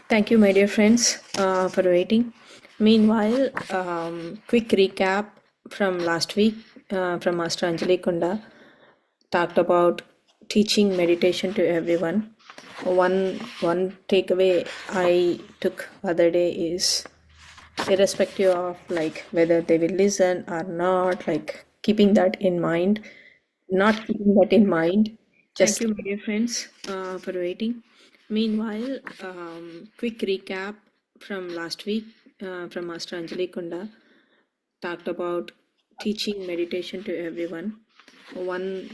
Thank you, my dear friends, for waiting. Meanwhile, quick recap from last week from Master Anjali Kunda talked about teaching meditation to everyone. One takeaway I took other day is irrespective of like whether they will listen or not, like keeping that in mind, not keeping that in mind. Thank you, my dear friends, for waiting. Meanwhile, quick recap from last week from Master Anjali Kunda talked about teaching meditation to everyone. One,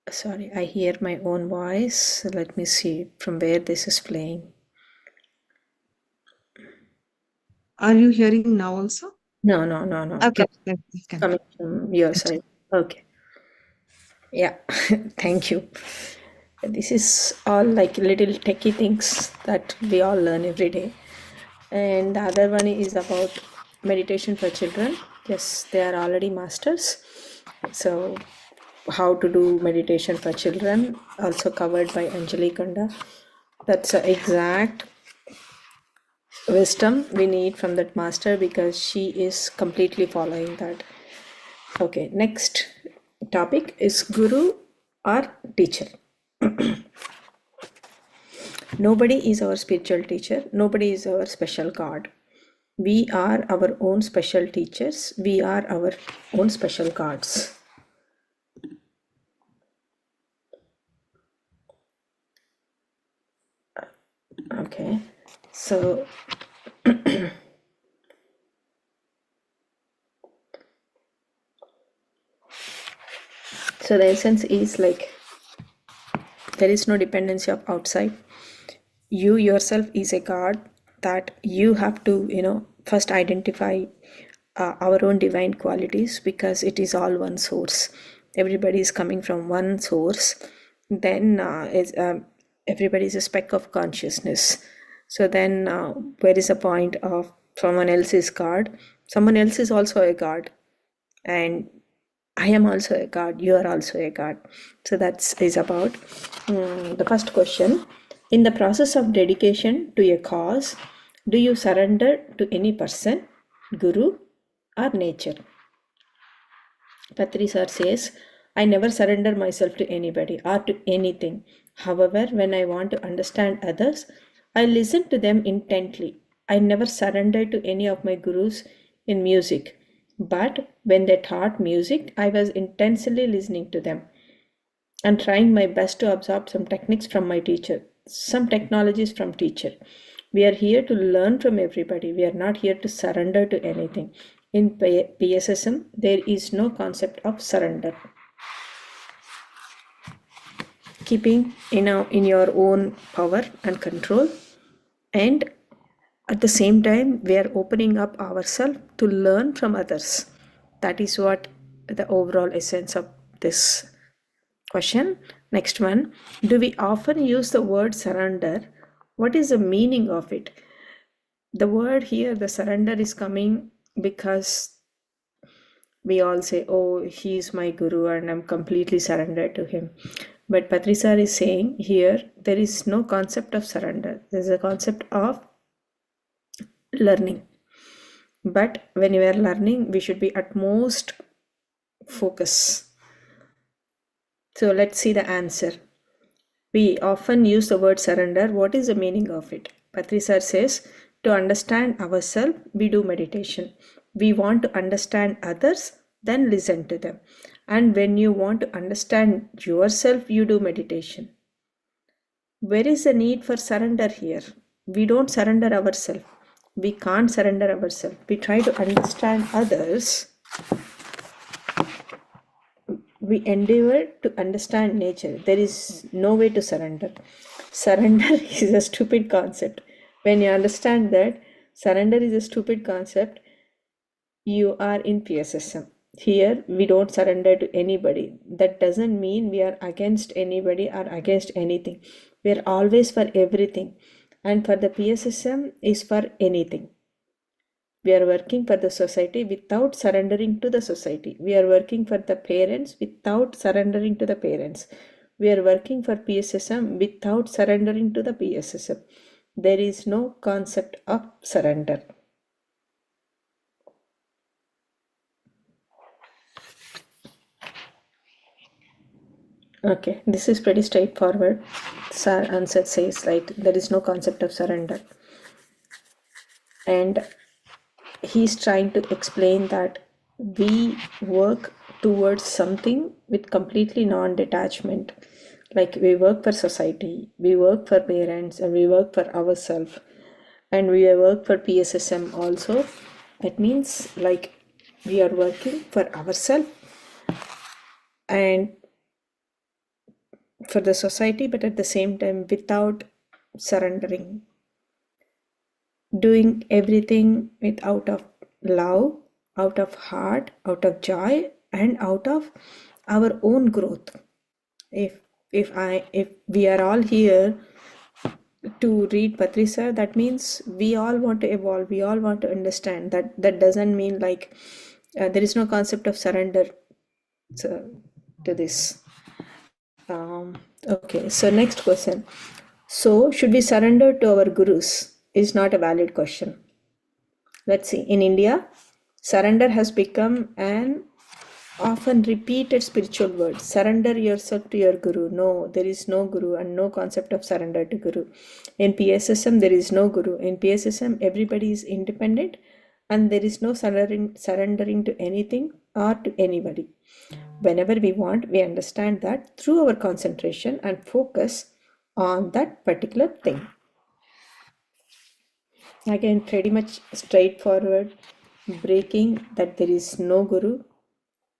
sorry, I hear my own voice. Let me see from where this is playing. Are you hearing now also? No. Okay. Coming from your side. Okay. Yeah. Thank you. This is all like little techie things that we all learn every day. And the other one is about meditation for children. Yes, they are already masters. So, how to do meditation for children, also covered by Anjali Kanda. That's the exact wisdom we need from that master because she is completely following that. Okay, next topic is guru or teacher. Nobody is our spiritual teacher, nobody is our special god. We are our own special teachers, we are our own special gods. Okay, so the essence is like there is no dependency of outside. You yourself is a god that you have to first identify our own divine qualities because it is all one source. Everybody is coming from one source. Then everybody is a speck of consciousness. So then where is the point of someone else's god? Someone else is also a god, and I am also a god, you are also a god. So that's is about the first question. In the process of dedication to a cause, do you surrender to any person, guru, or nature? Patri sir says, I never surrender myself to anybody or to anything. However, when I want to understand others, I listen to them intently. I never surrender to any of my gurus in music. But when they taught music, I was intensely listening to them and trying my best to absorb some techniques from my teacher, some technologies from teacher. We are here to learn from everybody. We are not here to surrender to anything. In PSSM, there is no concept of surrender. Keeping in your own power and control, and at the same time, we are opening up ourselves to learn from others. That is what the overall essence of this question. Next one, do we often use the word surrender? What is the meaning of it? The word here, the surrender, is coming because we all say, oh, he is my guru and I'm completely surrendered to him. But Patrisar is saying here, there is no concept of surrender. There's a concept of learning. But when we are learning, we should be at most focus. So let's see the answer. We often use the word surrender. What is the meaning of it? Patrisar says, to understand ourselves, we do meditation. We want to understand others, then listen to them. And when you want to understand yourself, you do meditation. Where is the need for surrender here? We don't surrender ourselves. We can't surrender ourselves. We try to understand others. We endeavor to understand nature. There is no way to surrender. Surrender is a stupid concept. When you understand that surrender is a stupid concept, you are in PSSM. Here, we don't surrender to anybody. That doesn't mean we are against anybody or against anything. We are always for everything. And for the PSSM is for anything. We are working for the society without surrendering to the society. We are working for the parents without surrendering to the parents. We are working for PSSM without surrendering to the PSSM. There is no concept of surrender. Okay, this is pretty straightforward. Sir answer says like there is no concept of surrender. And he's trying to explain that we work towards something with completely non-detachment. Like we work for society, we work for parents, and we work for ourselves, and we work for PSSM also. That means like we are working for ourselves and for the society, but at the same time without surrendering, doing everything with out of love, out of heart, out of joy, and out of our own growth. If we are all here to read Patrisa, that means we all want to evolve, we all want to understand. That doesn't mean like there is no concept of surrender to this. Okay, so next question. So, should we surrender to our gurus? Is not a valid question. Let's see. In India, surrender has become an often repeated spiritual word. Surrender yourself to your guru. No, there is no guru and no concept of surrender to guru. In PSSM, there is no guru. In PSSM, everybody is independent and there is no surrendering to anything or to anybody. Whenever we want, we understand that through our concentration and focus on that particular thing. Again, pretty much straightforward, breaking that there is no guru.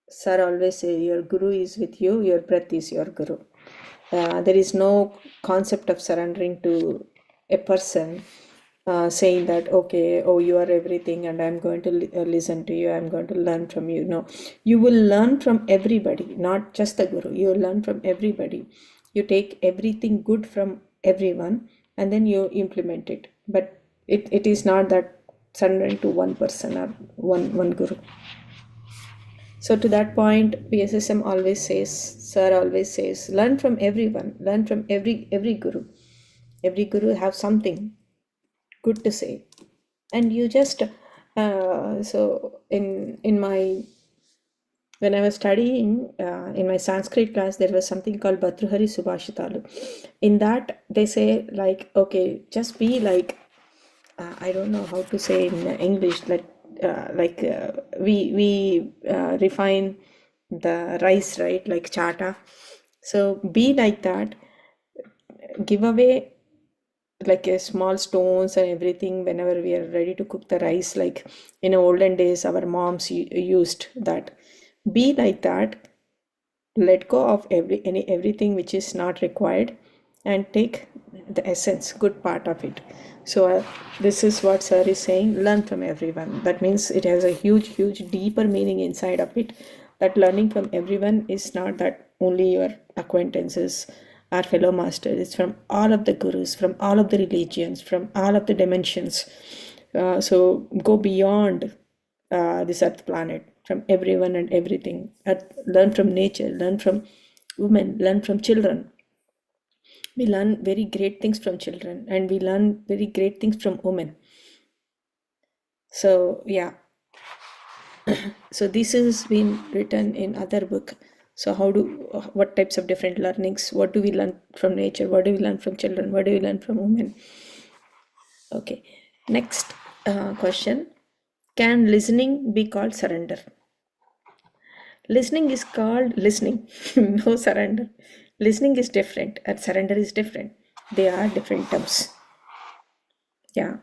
Sir always say your guru is with you, your breath is your guru. There is no concept of surrendering to a person, saying that okay, oh, you are everything and I'm going to listen to you, I'm going to learn from you. No, you will learn from everybody, not just the guru. You will learn from everybody. You take everything good from everyone and then you implement it. But it is not that surrendering to one person or one guru. So to that point, PSSM always says, Sir always says, learn from everyone, learn from every guru. Every guru have something good to say, and you just so in my when I was studying in my Sanskrit class, there was something called Bhartruhari Subhashitalu. In that, they say like, okay, just be like I don't know how to say in English, like we refine the rice, right? Like chata. So be like that. Give away like a small stones and everything whenever we are ready to cook the rice. Like in olden days, our moms used that. Be like that. Let go of everything which is not required and take the essence, good part of it. So this is what sir is saying, learn from everyone. That means it has a huge deeper meaning inside of it, that learning from everyone is not that only your acquaintances, our fellow masters. It's from all of the gurus, from all of the religions, from all of the dimensions. So go beyond this earth planet, from everyone and everything. Learn from nature, learn from women, learn from children. We learn very great things from children and we learn very great things from women. So yeah, so this has been written in other book. So what types of different learnings, what do we learn from nature, what do we learn from children, what do we learn from women? Okay, next question. Can listening be called surrender? Listening is called listening, no surrender. Listening is different and surrender is different. They are different terms. Yeah,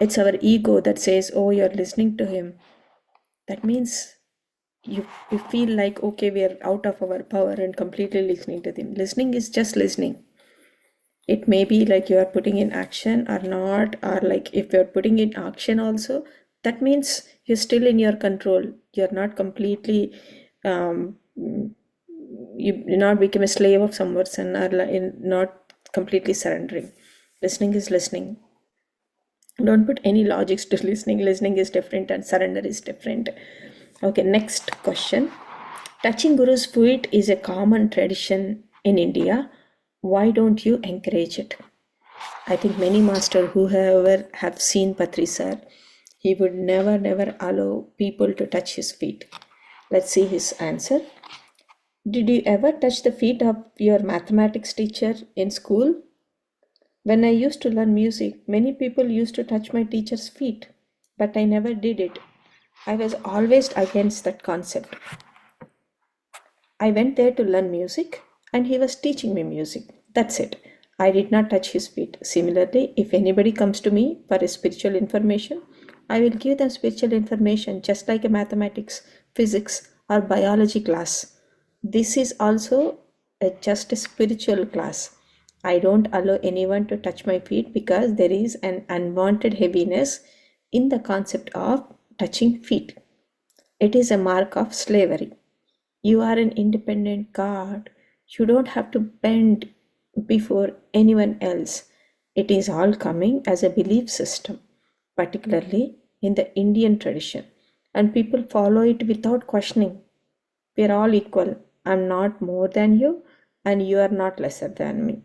it's our ego that says, oh, you're listening to him. That means you feel like, okay, we are out of our power and completely listening to him. Listening is just listening. It may be like you are putting in action or not, or like if you're putting in action also, that means you're still in your control. You're not completely you not become a slave of some person or not completely surrendering. Listening is listening. Don't put any logics to listening. Listening is different and surrender is different. Okay, next question. Touching Guru's feet is a common tradition in India. Why don't you encourage it? I think many masters who have seen Patri sir, he would never allow people to touch his feet. Let's see his answer. Did you ever touch the feet of your mathematics teacher in school? When I used to learn music, many people used to touch my teacher's feet, but I never did it. I was always against that concept. I went there to learn music and he was teaching me music. That's it. I did not touch his feet. Similarly, if anybody comes to me for a spiritual information, I will give them spiritual information just like a mathematics, physics, or biology class. This is also just a spiritual class. I don't allow anyone to touch my feet because there is an unwanted heaviness in the concept of touching feet. It is a mark of slavery. You are an independent God. You don't have to bend before anyone else. It is all coming as a belief system, particularly in the Indian tradition, and people follow it without questioning. We are all equal. I'm not more than you, and you are not lesser than me.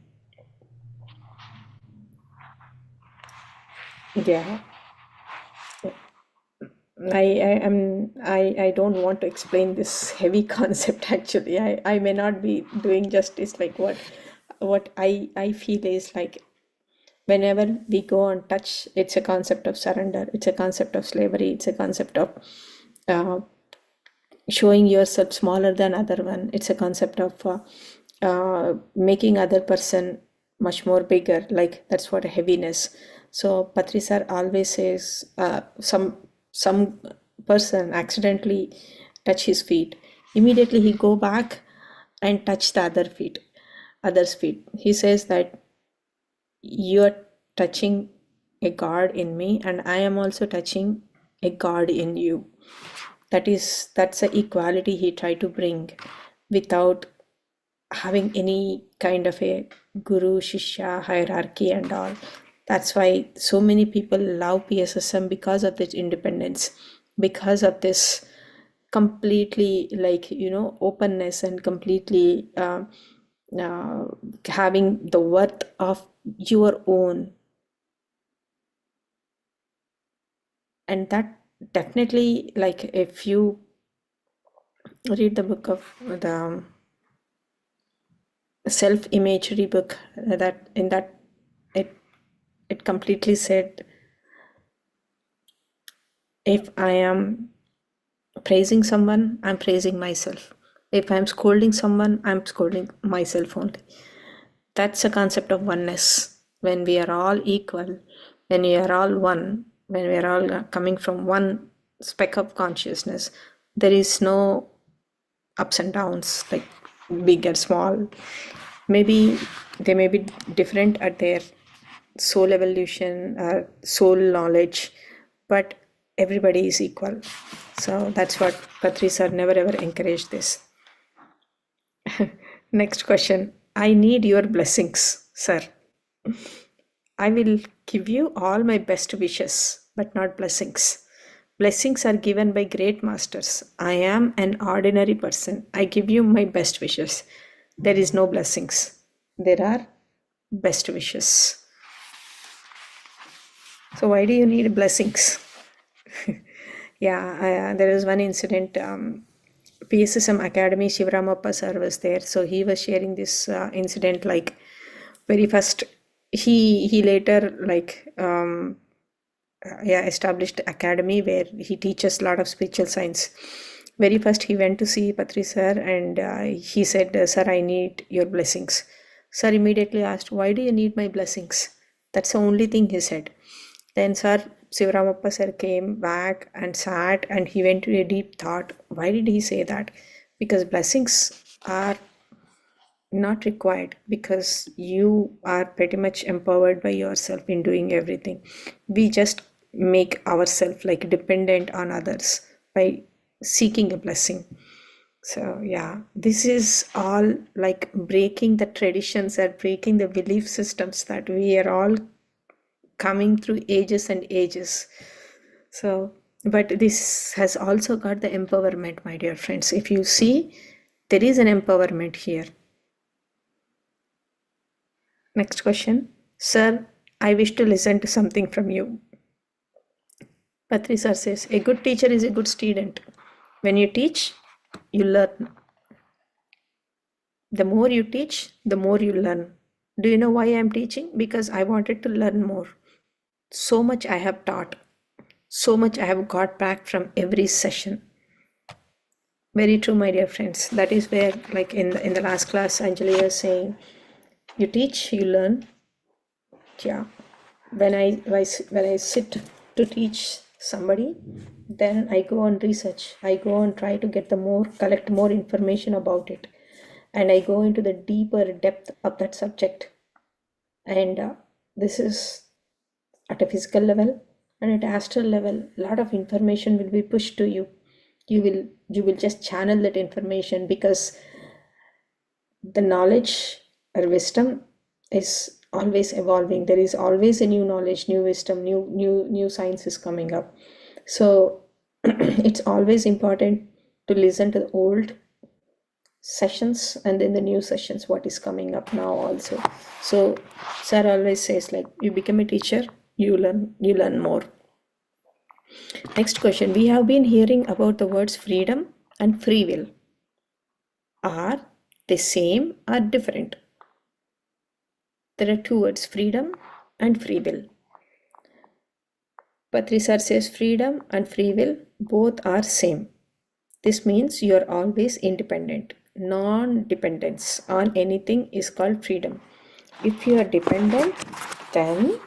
Yeah. I don't want to explain this heavy concept actually. I may not be doing justice. Like what I feel is like whenever we go and touch, it's a concept of surrender, it's a concept of slavery, it's a concept of uh, showing yourself smaller than other one, it's a concept of making other person much more bigger, like that's what a heaviness. So Patri sir always says some person accidentally touch his feet, immediately he go back and touch the others feet. He says that you're touching a god in me and I am also touching a god in you. That's the equality he tried to bring without having any kind of a guru shishya hierarchy and all. That's why so many people love PSSM, because of this independence, because of this completely, like, openness, and completely uh, having the worth of your own. And that definitely, like, if you read the book of the self imagery book, that in that it it completely said, if I am praising someone, I'm praising myself. If I'm scolding someone, I'm scolding myself only. That's a concept of oneness. When we are all equal, when we are all one, when we are all coming from one speck of consciousness, there is no ups and downs, like big and small. Maybe they may be different at their soul evolution or soul knowledge, but everybody is equal. So that's what Patri sir never ever encouraged this. Next question. I need your blessings, sir. I will give you all my best wishes, but not blessings. Blessings are given by great masters. I am an ordinary person. I give you my best wishes. There is no blessings. There are best wishes. So why do you need blessings? Yeah, there is one incident. PSSM Academy, Shivaramappa sir was there. So he was sharing this incident, like very first, he later, like, established academy where he teaches a lot of spiritual science. Very first he went to see Patri sir and he said, sir, I need your blessings. Sir immediately asked, why do you need my blessings? That's the only thing he said. Then sir Sivaramappa sir came back and sat and he went to a deep thought. Why did he say that? Because blessings are not required, because you are pretty much empowered by yourself in doing everything. We just make ourselves like dependent on others by seeking a blessing. So yeah, this is all like breaking the traditions and breaking the belief systems that we are all coming through ages and ages. So, but this has also got the empowerment, my dear friends. If you see, there is an empowerment here. Next question. Sir, I wish to listen to something from you. Patri sir says, a good teacher is a good student. When you teach, you learn. The more you teach, the more you learn. Do you know why I am teaching? Because I wanted to learn more. So much I have taught. So much I have got back from every session. Very true, my dear friends. That is where, like in the last class, Anjali was saying, you teach, you learn. Yeah. When I sit to teach somebody, then I go on research. I go and try to collect more information about it, and I go into the deeper depth of that subject. And this is at a physical level and at astral level. A lot of information will be pushed to you. You will just channel that information, because the knowledge or wisdom is always evolving. There is always a new knowledge, new wisdom, new science is coming up. So it's always important to listen to the old sessions and then the new sessions, what is coming up now also. So sir always says, like, you become a teacher, you learn more. Next question. We have been hearing about the words freedom and free will. Are they same or different? There are two words, freedom and free will. Patri sir says freedom and free will both are same. This means you are always independent. Non-dependence on anything is called freedom. If you are dependent, then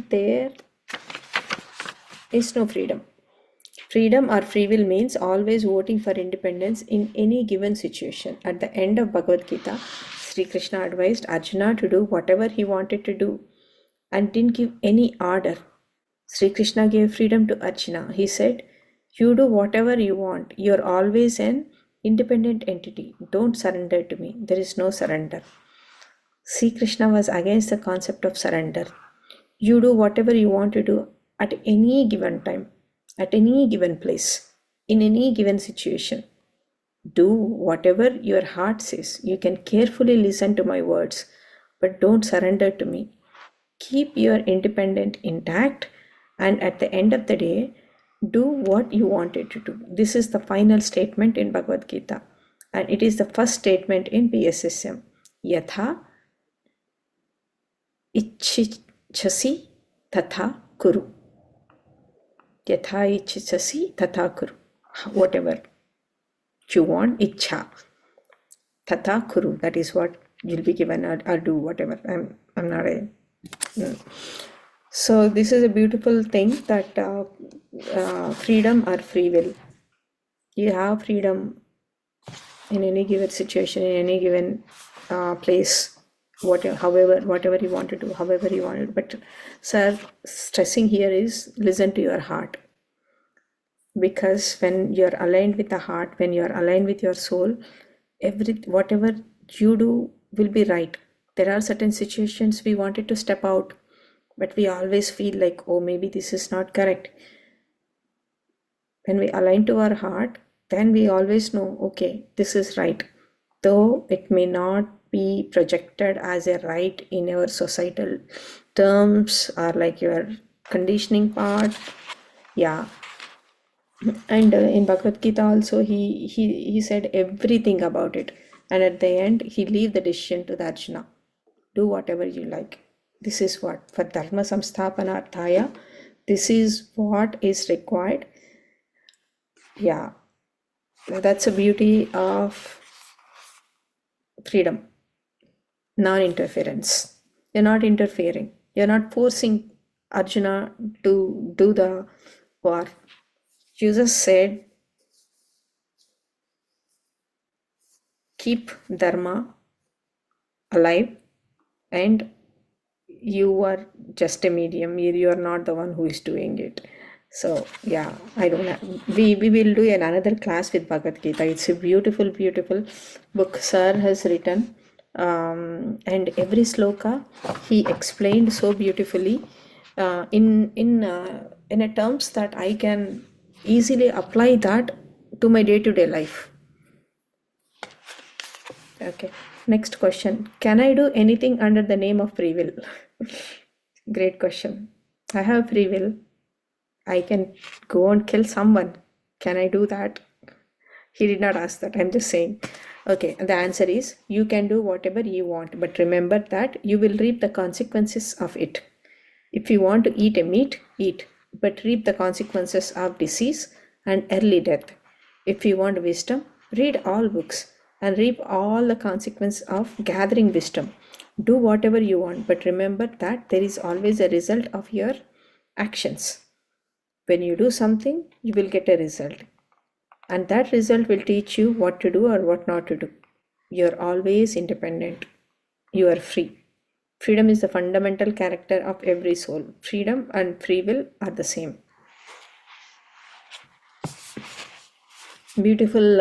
there is no freedom. Freedom or free will means always voting for independence in any given situation. At the end of Bhagavad Gita, Sri Krishna advised Arjuna to do whatever he wanted to do and didn't give any order. Sri Krishna gave freedom to Arjuna. He said, you do whatever you want. You're always an independent entity. Don't surrender to me. There is no surrender. Sri Krishna was against the concept of surrender. You do whatever you want to do at any given time, at any given place, in any given situation. Do whatever your heart says. You can carefully listen to my words, but don't surrender to me. Keep your independence intact, and at the end of the day, do what you wanted to do. This is the final statement in Bhagavad Gita, and it is the first statement in PSSM. Yatha ichchasi tatha kuru. Yatha ichchasi tatha kuru. Whatever you want, ichcha. Tatha kuru. That is what you'll be given, or do whatever. I'm not a... So this is a beautiful thing, that freedom or free will. You have freedom in any given situation, in any given place, whatever you want to do, however you want it. But sir stressing here is listen to your heart, because when you're aligned with the heart, when you're aligned with your soul, whatever you do will be right. There are certain situations we wanted to step out, but we always feel like, oh, maybe this is not correct. When we align to our heart, then we always know, okay, this is right. Though it may not be projected as a right in our societal terms, or like your conditioning part. Yeah. And in Bhagavad Gita also, he said everything about it. And at the end, he leave the decision to the Arjuna. Do whatever you like. This is what, for Dharma Samsthapanarthaya, this is what is required. Yeah, that's the beauty of freedom. Non-interference. You're not interfering. You're not forcing Arjuna to do the war. You just said, keep Dharma alive, and you are just a medium. You are not the one who is doing it. So yeah, I don't know. We will do another class with Bhagavad Gita. It's a beautiful book sir has written, and every sloka he explained so beautifully in a terms that I can easily apply that to my day-to-day life. Okay, next question. Can I do anything under the name of free will? Great question. I have free will. I can go and kill someone. Can I do that? He did not ask that. I'm just saying. Okay, the answer is you can do whatever you want, but remember that you will reap the consequences of it. If you want to eat a meat, eat, but reap the consequences of disease and early death. If you want wisdom, read all books and reap all the consequences of gathering wisdom. Do whatever you want, but remember that there is always a result of your actions. When you do something, you will get a result. And that result will teach you what to do or what not to do. You're always independent. You are free. Freedom is the fundamental character of every soul. Freedom and free will are the same. Beautiful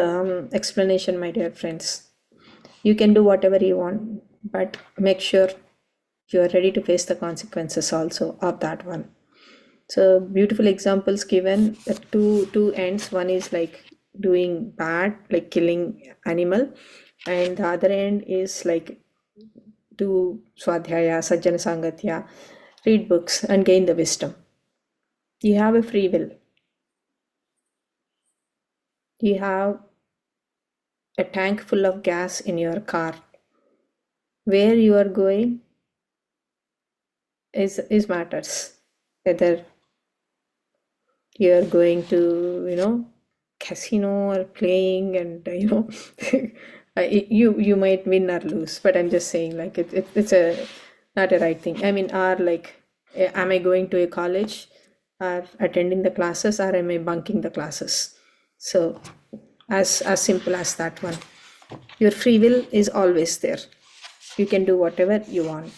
explanation, my dear friends. You can do whatever you want, but make sure you are ready to face the consequences also of that one. So beautiful examples given. The two ends. One is like doing bad, like killing animal, and the other end is like do swadhyaya, sajjana sangatya, read books and gain the wisdom. You have a free will. You have a tank full of gas in your car. Where you are going is matters. Whether you're going to casino or playing, and you might win or lose, but I'm just saying, like, it's a not a right thing. I mean, or like, am I going to a college or attending the classes, or am I bunking the classes? So as simple as that one. Your free will is always there. You can do whatever you want.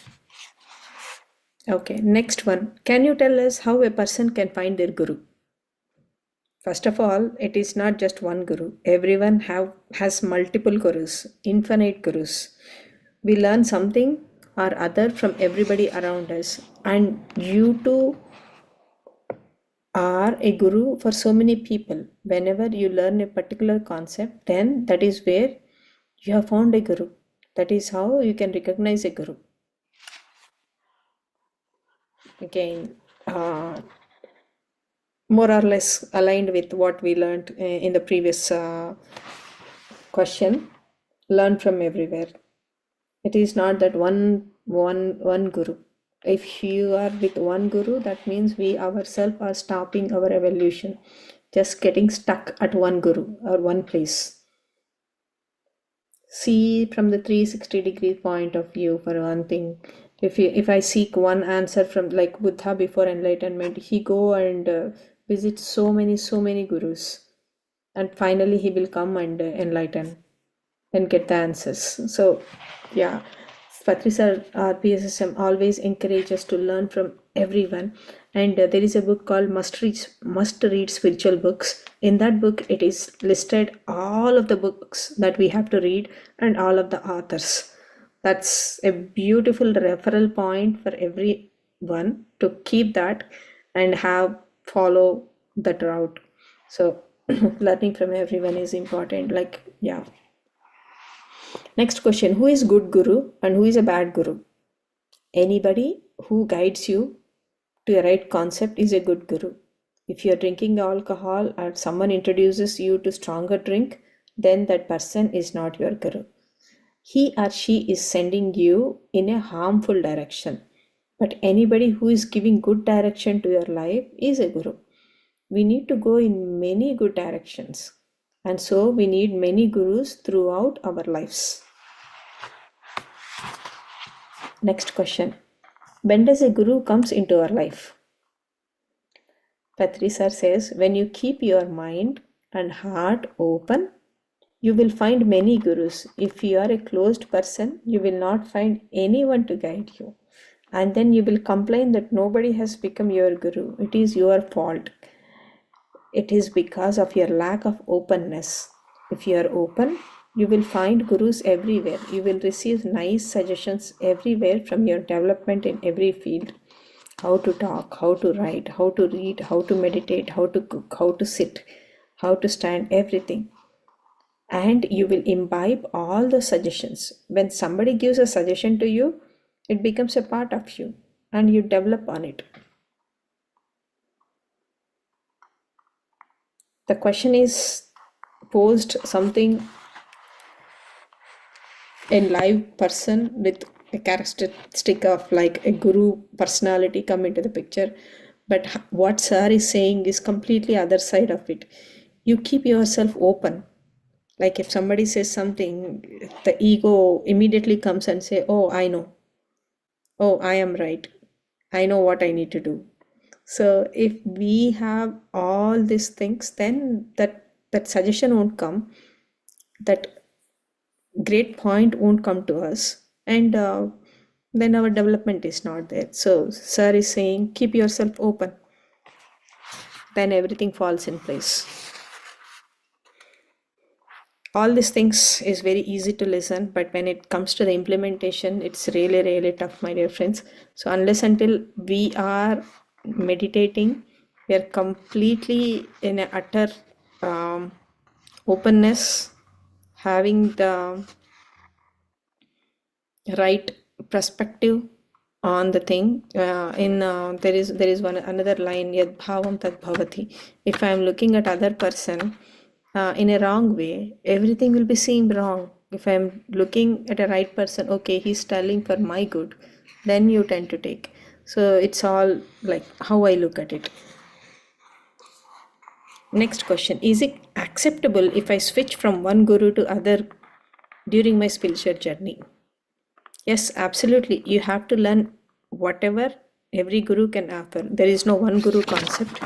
Okay, next one. Can you tell us how a person can find their guru? First of all, it is not just one guru. Everyone has multiple gurus, infinite gurus. We learn something or other from everybody around us, and you too are a guru for so many people. Whenever you learn a particular concept, then that is where you have found a guru. That is how you can recognize a guru. Again, more or less aligned with what we learned in the previous question. Learn from everywhere. It is not that one guru. If you are with one guru, that means we ourselves are stopping our evolution, just getting stuck at one guru or one place. See from the 360-degree point of view. For one thing, if I seek one answer from, like, Buddha before enlightenment, he go and visit so many gurus, and finally he will come and enlighten and get the answers. So yeah, Patrisar RPSSM always encourages to learn from everyone, and there is a book called must read spiritual books. In that book, it is listed all of the books that we have to read and all of the authors. That's a beautiful referral point for everyone to keep that and follow that route. So learning from everyone is important. Like, yeah. Next question. Who is good guru and who is a bad guru? Anybody who guides you to a right concept is a good guru. If you're drinking alcohol or someone introduces you to stronger drink, then that person is not your guru. He or she is sending you in a harmful direction. But anybody who is giving good direction to your life is a guru. We need to go in many good directions. And so we need many gurus throughout our lives. Next question. When does a guru comes into our life? Patri sir says, when you keep your mind and heart open, you will find many gurus. If you are a closed person, you will not find anyone to guide you. And then you will complain that nobody has become your guru. It is your fault. It is because of your lack of openness. If you are open, you will find gurus everywhere. You will receive nice suggestions everywhere from your development in every field. How to talk, how to write, how to read, how to meditate, how to cook, how to sit, how to stand everything. And you will imbibe all the suggestions. When somebody gives a suggestion to you, it becomes a part of you and you develop on it. The question is posed something a live person with a characteristic of like a guru personality come into the picture, but what sir is saying is completely other side of it. You keep yourself open. Like if somebody says something, the ego immediately comes and say, oh, I know, oh, I am right, I know what I need to do. So if we have all these things, then that suggestion won't come, that great point won't come to us, and then our development is not there. So sir is saying keep yourself open, then everything falls in place. All these things is very easy to listen, but when it comes to the implementation, it's really, really tough, my dear friends. So unless until we are meditating, we are completely in an utter openness, having the right perspective on the thing. There is one another line, yad bhavam tad bhavati. If I am looking at other person in a wrong way, everything will be seen wrong. If I am looking at a right person, okay, he's telling for my good, then you tend to take. So it's all like how I look at it. Next question, is it acceptable if I switch from one guru to other during my spiritual journey? Yes, absolutely. You have to learn whatever every guru can offer. There is no one guru concept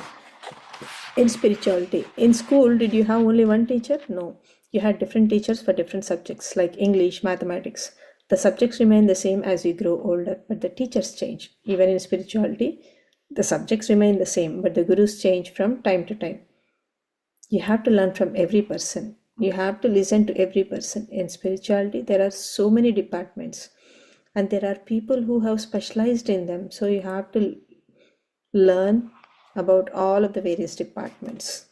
in spirituality. In school, did you have only one teacher? No. You had different teachers for different subjects like English, mathematics. The subjects remain the same as you grow older, but the teachers change. Even in spirituality, the subjects remain the same, but the gurus change from time to time. You have to learn from every person. You have to listen to every person. In spirituality, there are so many departments, and there are people who have specialized in them. So you have to learn about all of the various departments.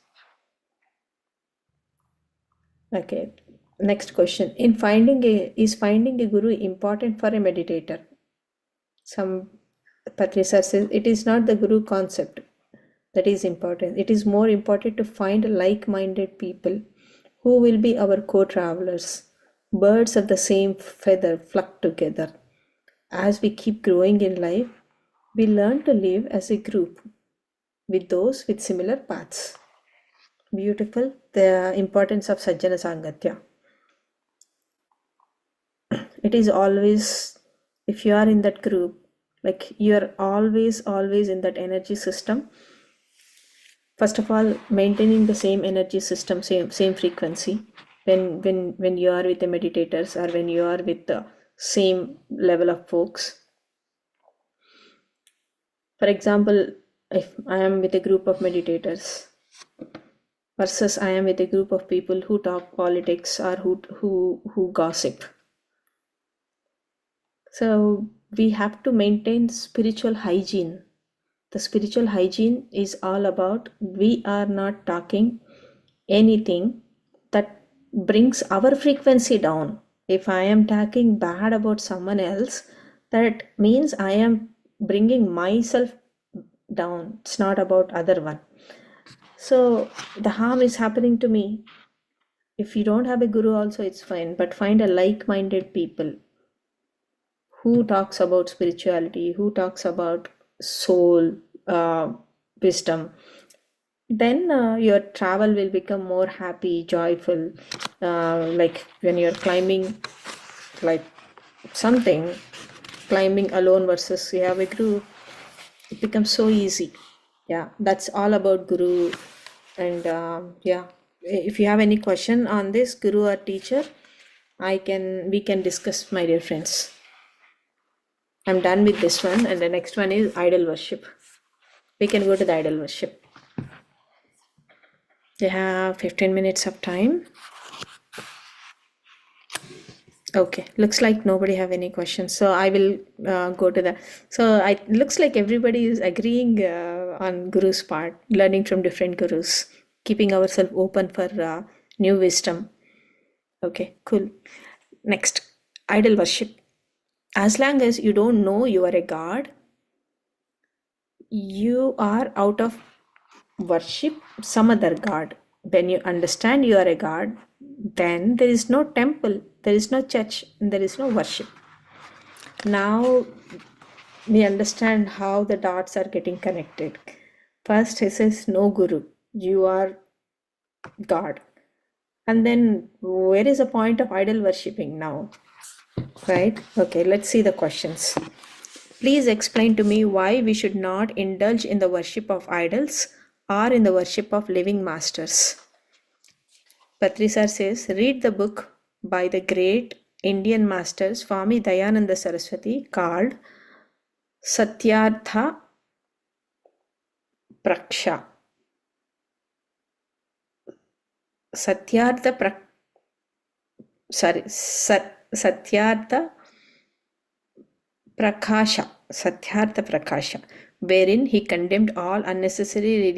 Okay, next question. Is finding a guru important for a meditator? Some Patri sir says it is not the guru concept that is important. It is more important to find like-minded people who will be our co-travelers. Birds of the same feather flock together. As we keep growing in life, we learn to live as a group with those with similar paths. Beautiful. The importance of Sajjana Sangatya. It is always, if you are in that group, like you are always in that energy system. First of all, maintaining the same energy system, same frequency. When you are with the meditators or when you are with the same level of folks. For example, if I am with a group of meditators versus I am with a group of people who talk politics or who gossip. So we have to maintain spiritual hygiene. The spiritual hygiene is all about we are not talking anything that brings our frequency down. If I am talking bad about someone else, that means I am bringing myself down. It's not about other one. So the harm is happening to me. If you don't have a guru also, it's fine, but find a like-minded people who talks about spirituality, who talks about soul, wisdom. Then your travel will become more happy, joyful. Like when you're climbing like something, climbing alone versus you have a group, it becomes so easy. Yeah, that's all about guru. And yeah, if you have any question on this guru or teacher, we can discuss, my dear friends. I'm done with this one, and the next one is idol worship. We can go to the idol worship. We have 15 minutes of time. Okay, looks like nobody have any questions, so I will go to the. So it looks like everybody is agreeing on guru's part, learning from different gurus. keeping ourselves open for new wisdom. Okay, cool. Next, idol worship. As long as you don't know you are a god, you are out of worship some other god. When you understand you are a god, then there is no temple, there is no church, there is no worship. Now we understand how the dots are getting connected. First, he says, no guru, you are God. And then, where is the point of idol worshipping now? Right? Okay, let's see the questions. Please explain to me why we should not indulge in the worship of idols or in the worship of living masters. Patrisar says, read the book by the great Indian master Swami Dayananda Saraswati called Satyartha Praksha. Satyartha Prakasha, wherein he condemned all unnecessary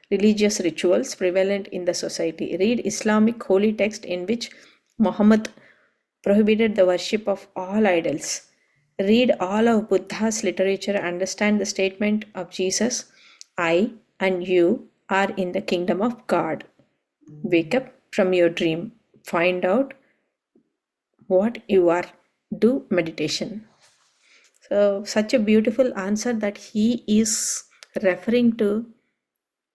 religious rituals prevalent in the society. Read Islamic holy text in which Muhammad prohibited the worship of all idols. Read all of Buddha's literature, understand the statement of Jesus, I and you are in the kingdom of God. Wake up from your dream, find out what you are, do meditation. So, such a beautiful answer that he is referring to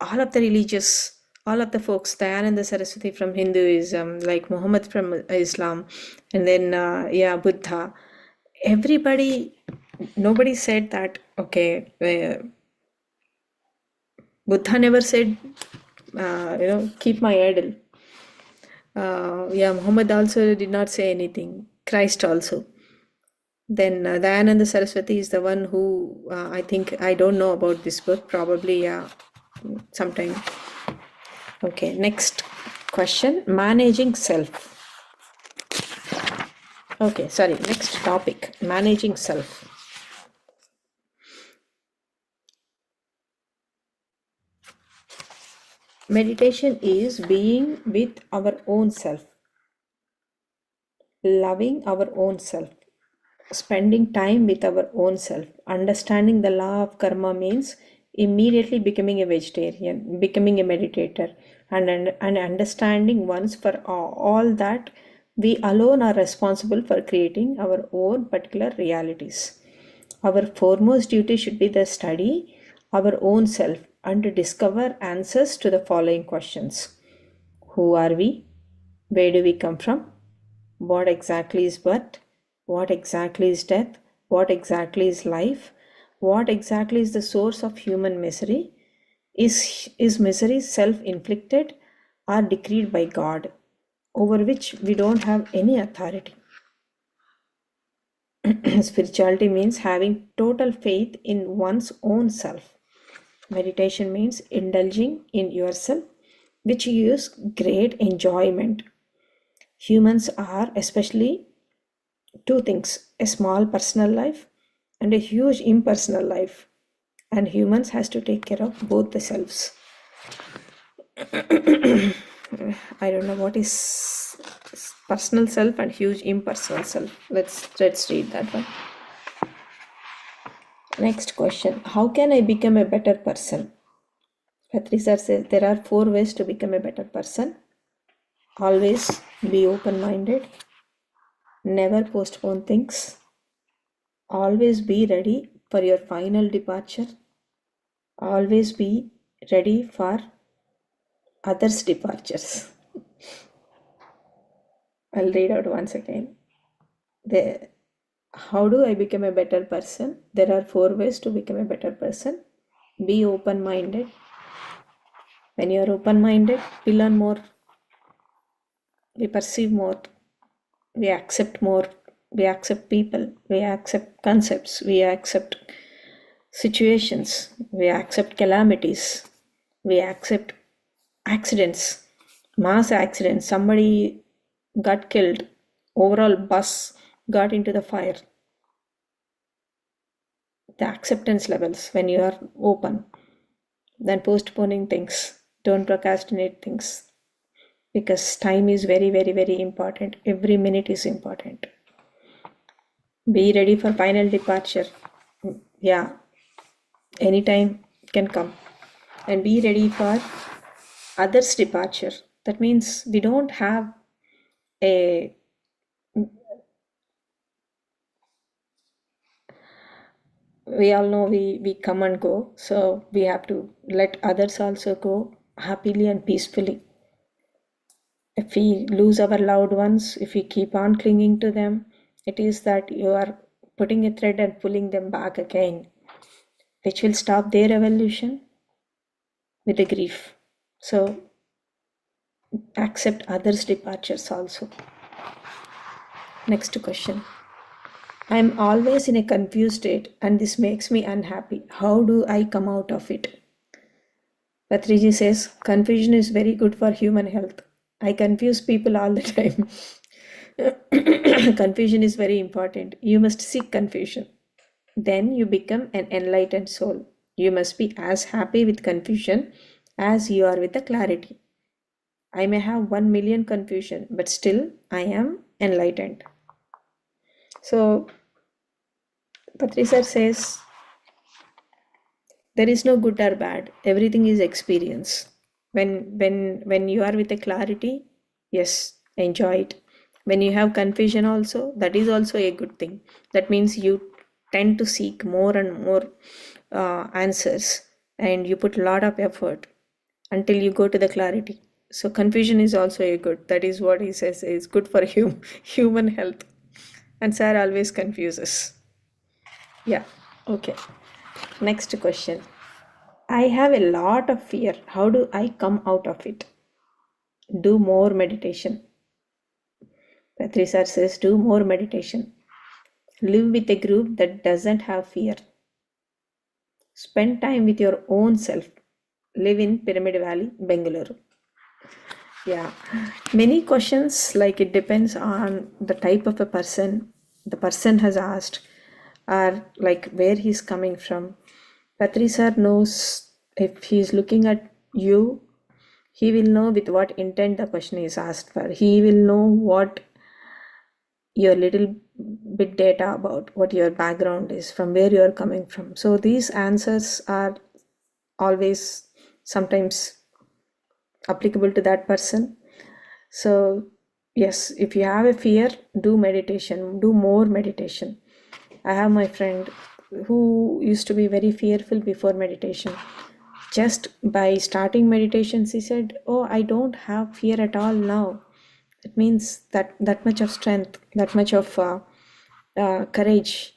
all of the religious, all of the folks, Dayananda Saraswati from Hinduism, like Muhammad from Islam, and then, Buddha. Everybody, nobody said that, okay, Buddha never said, keep my idol. Muhammad also did not say anything. Christ also. Then Dayananda Saraswati is the one who I think I don't know about this book. Probably sometime. Okay, next question: managing self. Okay, sorry. Next topic: managing self. Meditation is being with our own self, loving our own self, spending time with our own self. Understanding the law of karma means immediately becoming a vegetarian, becoming a meditator, and understanding once for all that we alone are responsible for creating our own particular realities. Our foremost duty should be the study our own self and to discover answers to the following questions. Who are we? Where do we come from? What exactly is birth? What exactly is death? What exactly is life? What exactly is the source of human misery? Is misery self-inflicted or decreed by God, over which we don't have any authority? Spirituality means having total faith in one's own self. Meditation means indulging in yourself, which gives great enjoyment. Humans are especially two things: a small personal life and a huge impersonal life. And humans has to take care of both the selves. I don't know what is personal self and huge impersonal self. Let's read that one. Next question: how can I become a better person? Patrisar says there are 4 ways to become a better person. Always be open-minded. Never postpone things. Always be ready for your final departure. Always be ready for others' departures. I'll read out once again. How do I become a better person? There are 4 ways to become a better person. Be open-minded. When you are open-minded, we learn more, we perceive more, we accept more, we accept people, we accept concepts, we accept situations, we accept calamities, we accept accidents, mass accidents, somebody got killed, overall bus got into the fire. The acceptance levels when you are open, then postponing things. Don't procrastinate things because time is very, very, very important. Every minute is important. Be ready for final departure. Yeah, anytime can come. And be ready for others' departure. That means we don't have a we all know we come and go, so we have to let others also go happily and peacefully. If we lose our loved ones, if we keep on clinging to them, it is that you are putting a thread and pulling them back again, which will stop their evolution with the grief. So accept others' departures also. Next question. I am always in a confused state and this makes me unhappy. How do I come out of it? Patriji says, confusion is very good for human health. I confuse people all the time. Confusion is very important. You must seek confusion. Then you become an enlightened soul. You must be as happy with confusion as you are with the clarity. I may have 1 million confusion, but still I am enlightened. So Patricia says, there is no good or bad. Everything is experience. When you are with a clarity, yes, enjoy it. When you have confusion also, that is also a good thing. That means you tend to seek more and more answers, and you put a lot of effort until you go to the clarity. So confusion is also a good. That is what he says is good for human health. And sir always confuses. Yeah. Okay. Next question. I have a lot of fear. How do I come out of it? Do more meditation. Patricia says, do more meditation. Live with a group that doesn't have fear. Spend time with your own self. Live in Pyramid Valley, Bengaluru. Yeah, many questions, like it depends on the type of a person the person has asked, or like where he's coming from. Patricia knows if he's looking at you, he will know with what intent the question is asked for. He will know what your little bit data about what your background is, from where you are coming from. So these answers are always sometimes applicable to that person. So yes, if you have a fear, do meditation, do more meditation. I have my friend who used to be very fearful before meditation. Just by starting meditation, she said, oh, I don't have fear at all now. It means that much of strength, that much of courage.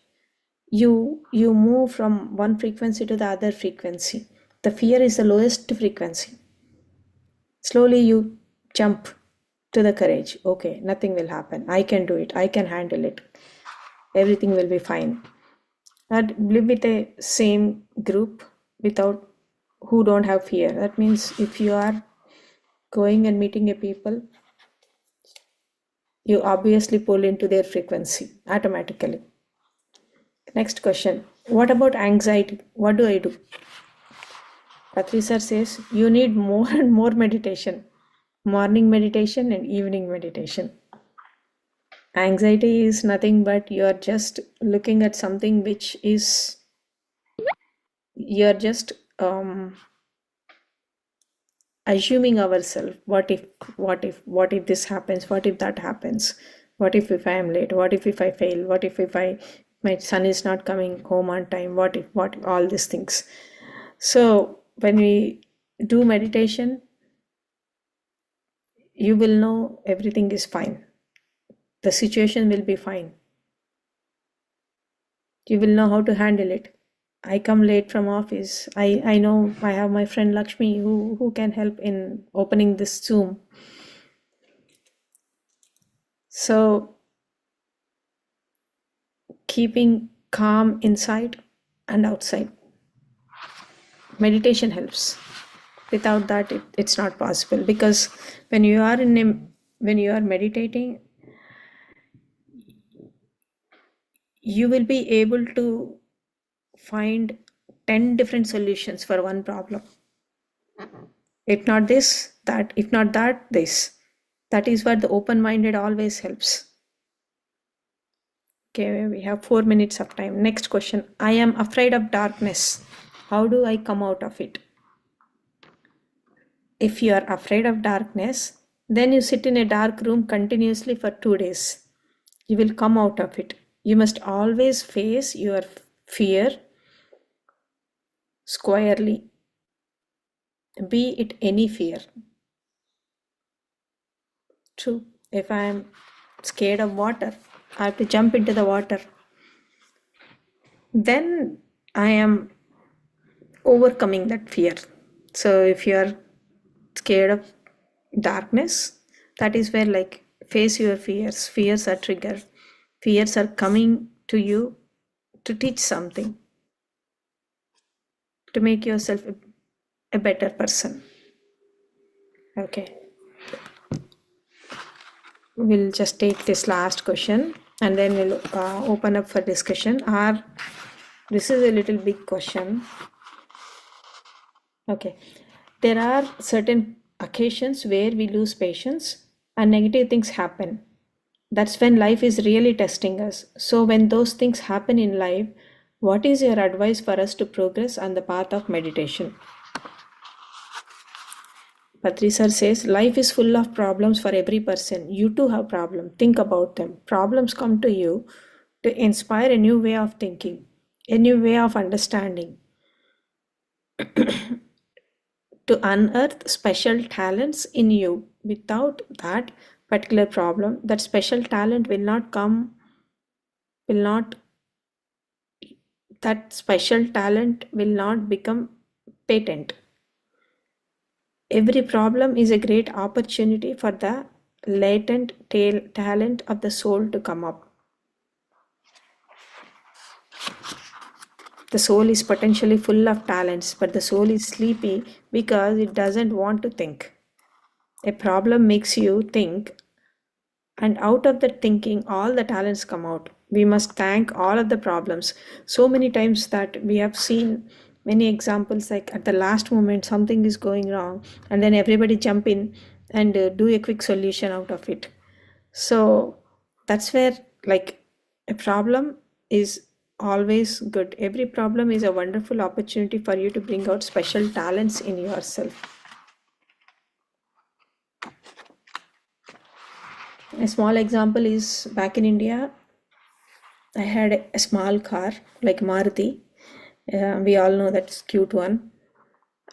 You move from one frequency to the other frequency. The fear is the lowest frequency. Slowly you jump to the courage. Okay, nothing will happen. I can do it. I can handle it. Everything will be fine. And live with a same group without who don't have fear. That means if you are going and meeting a people, you obviously pull into their frequency automatically. Next question. What about anxiety? What do I do? Patricia says you need more and more meditation. Morning meditation and evening meditation. Anxiety is nothing but you're just looking at something which is, you're just assuming ourselves, what if this happens, what if that happens, what if I am late, what if I fail, what if I my son is not coming home on time, what all these things. So when we do meditation, you will know everything is fine, the situation will be fine, you will know how to handle it. I come late from office. I know I have my friend Lakshmi who can help in opening this Zoom. So keeping calm inside and outside. Meditation helps. Without that, it's not possible, because when you are when you are meditating, you will be able to find 10 different solutions for one problem. If not this, that. If not that, this. That is what the open-minded always helps. Okay, we have 4 minutes of time. Next question. I am afraid of darkness. How do I come out of it? If you are afraid of darkness, then you sit in a dark room continuously for 2 days. You will come out of it. You must always face your fear squarely, be it any fear. True. If I am scared of water, I have to jump into the water. Then I am overcoming that fear. So if you are scared of darkness, that is where like face your fears. Fears are triggered. Fears are coming to you to teach something, to make yourself a better person. Okay. We'll just take this last question and then we'll open up for discussion. This is a little big question. Okay. There are certain occasions where we lose patience and negative things happen. That's when life is really testing us. So when those things happen in life, what is your advice for us to progress on the path of meditation? Patri sir says, life is full of problems for every person. You too have problems. Think about them. Problems come to you to inspire a new way of thinking, a new way of understanding, to unearth special talents in you. Without that particular problem, that special talent will not come, will not, that special talent will not become patent. Every problem is a great opportunity for the latent talent of the soul to come up. The soul is potentially full of talents, but the soul is sleepy because it doesn't want to think. A problem makes you think, and out of that thinking, all the talents come out. We must thank all of the problems. So many times that we have seen many examples, like at the last moment, something is going wrong, and then everybody jump in and do a quick solution out of it. So that's where, like, a problem is always good. Every problem is a wonderful opportunity for you to bring out special talents in yourself. A small example is back in India, I had a small car like Maruti. We all know that's cute one.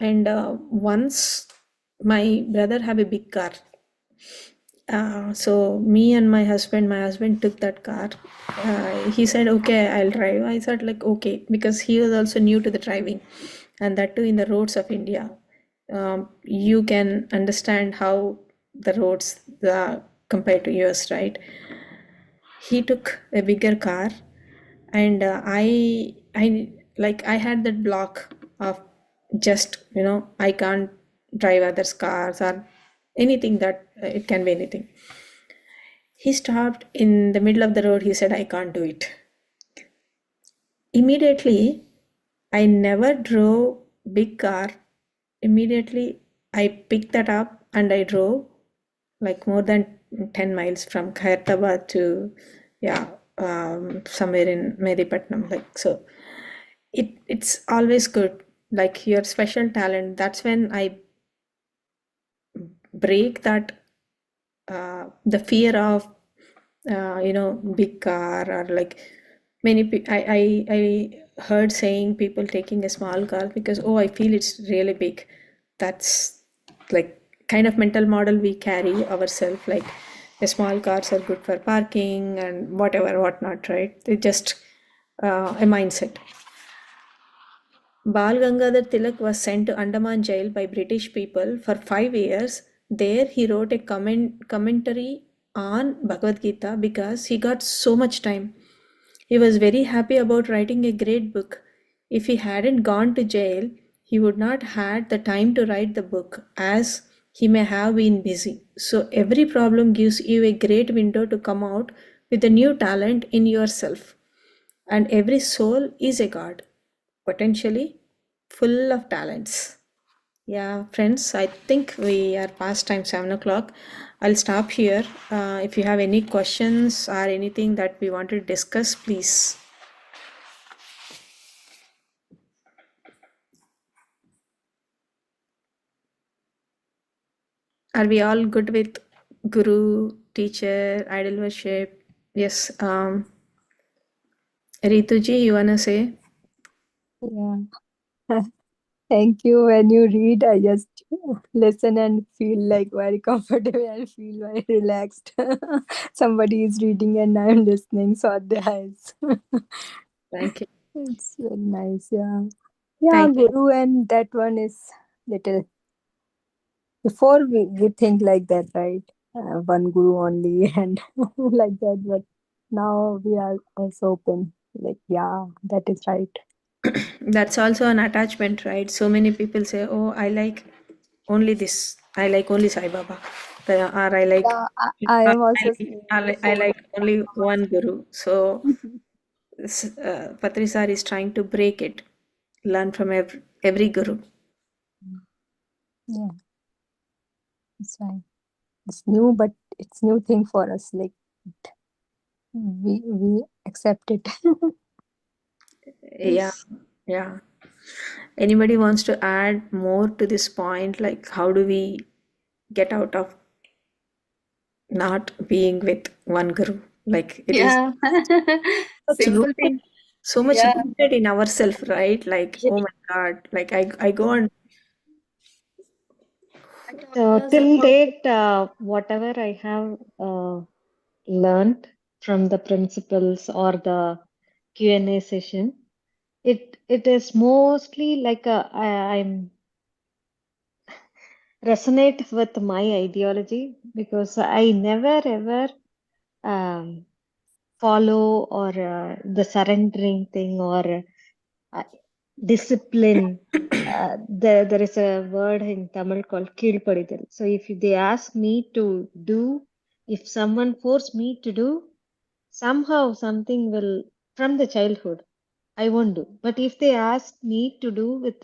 And once my brother have a big car. So me and my husband took that car. He said, okay, I'll drive. I said like, okay, because he was also new to the driving, and that too in the roads of India. You can understand how the roads compared to US, right? He took a bigger car, and I had that block of just, I can't drive others cars or anything, that it can be anything. He stopped in the middle of the road. He said, I can't do it. Immediately, I never drove big car. Immediately, I picked that up and I drove like more than 10 miles from Khairtabad to, somewhere in Medipatnam. Like, so it's always good. Like your special talent, that's when I break that, the fear of, big car, or like I heard saying people taking a small car because, oh, I feel it's really big. That's like kind of mental model we carry ourselves, like the small cars are good for parking and whatever, whatnot, right? It's just a mindset. Bal Gangadhar Tilak was sent to Andaman jail by British people for 5 years. There he wrote a commentary on Bhagavad Gita because he got so much time. He was very happy about writing a great book. If he hadn't gone to jail, he would not had the time to write the book, as he may have been busy. So every problem gives you a great window to come out with a new talent in yourself. And every soul is a god, potentially full of talents. Yeah, friends, I think we are past time 7 o'clock. I'll stop here. If you have any questions or anything that we want to discuss, please. Are we all good with guru, teacher, idol worship? Yes. Rituji, you wanna say? Yeah. Thank you. When you read, I just listen and feel like very comfortable and feel very relaxed. Somebody is reading and I'm listening, so the eyes. Thank you. It's very nice, yeah. Yeah, Thank you. Guru, and that one is little before we think like that, right? One Guru only and like that, but now we are also open. Like, yeah, that is right. That's also an attachment, right? So many people say, "Oh, I like only this. I like only Sai Baba," or I like, Yeah, I am also seeing I before. like only one guru. So Patri sir is trying to break it, learn from every guru. Yeah, that's right. It's new, but it's new thing for us. Like we accept it. Yeah, yeah. Anybody wants to add more to this point? Like, how do we get out of not being with one guru? Like, it is Yeah. such Simple rooted, thing. so much Yeah. rooted in ourselves, right? Like, oh my God, like I go on. Till date, whatever I have learned from the principles or the Q&A session, it is mostly like I'm resonate with my ideology because I never ever um, follow or the surrendering thing or uh, discipline. There is a word in Tamil called Kilpadidal. So if they ask me to do, if someone force me to do, somehow something will, from the childhood, I won't do. But if they ask me to do with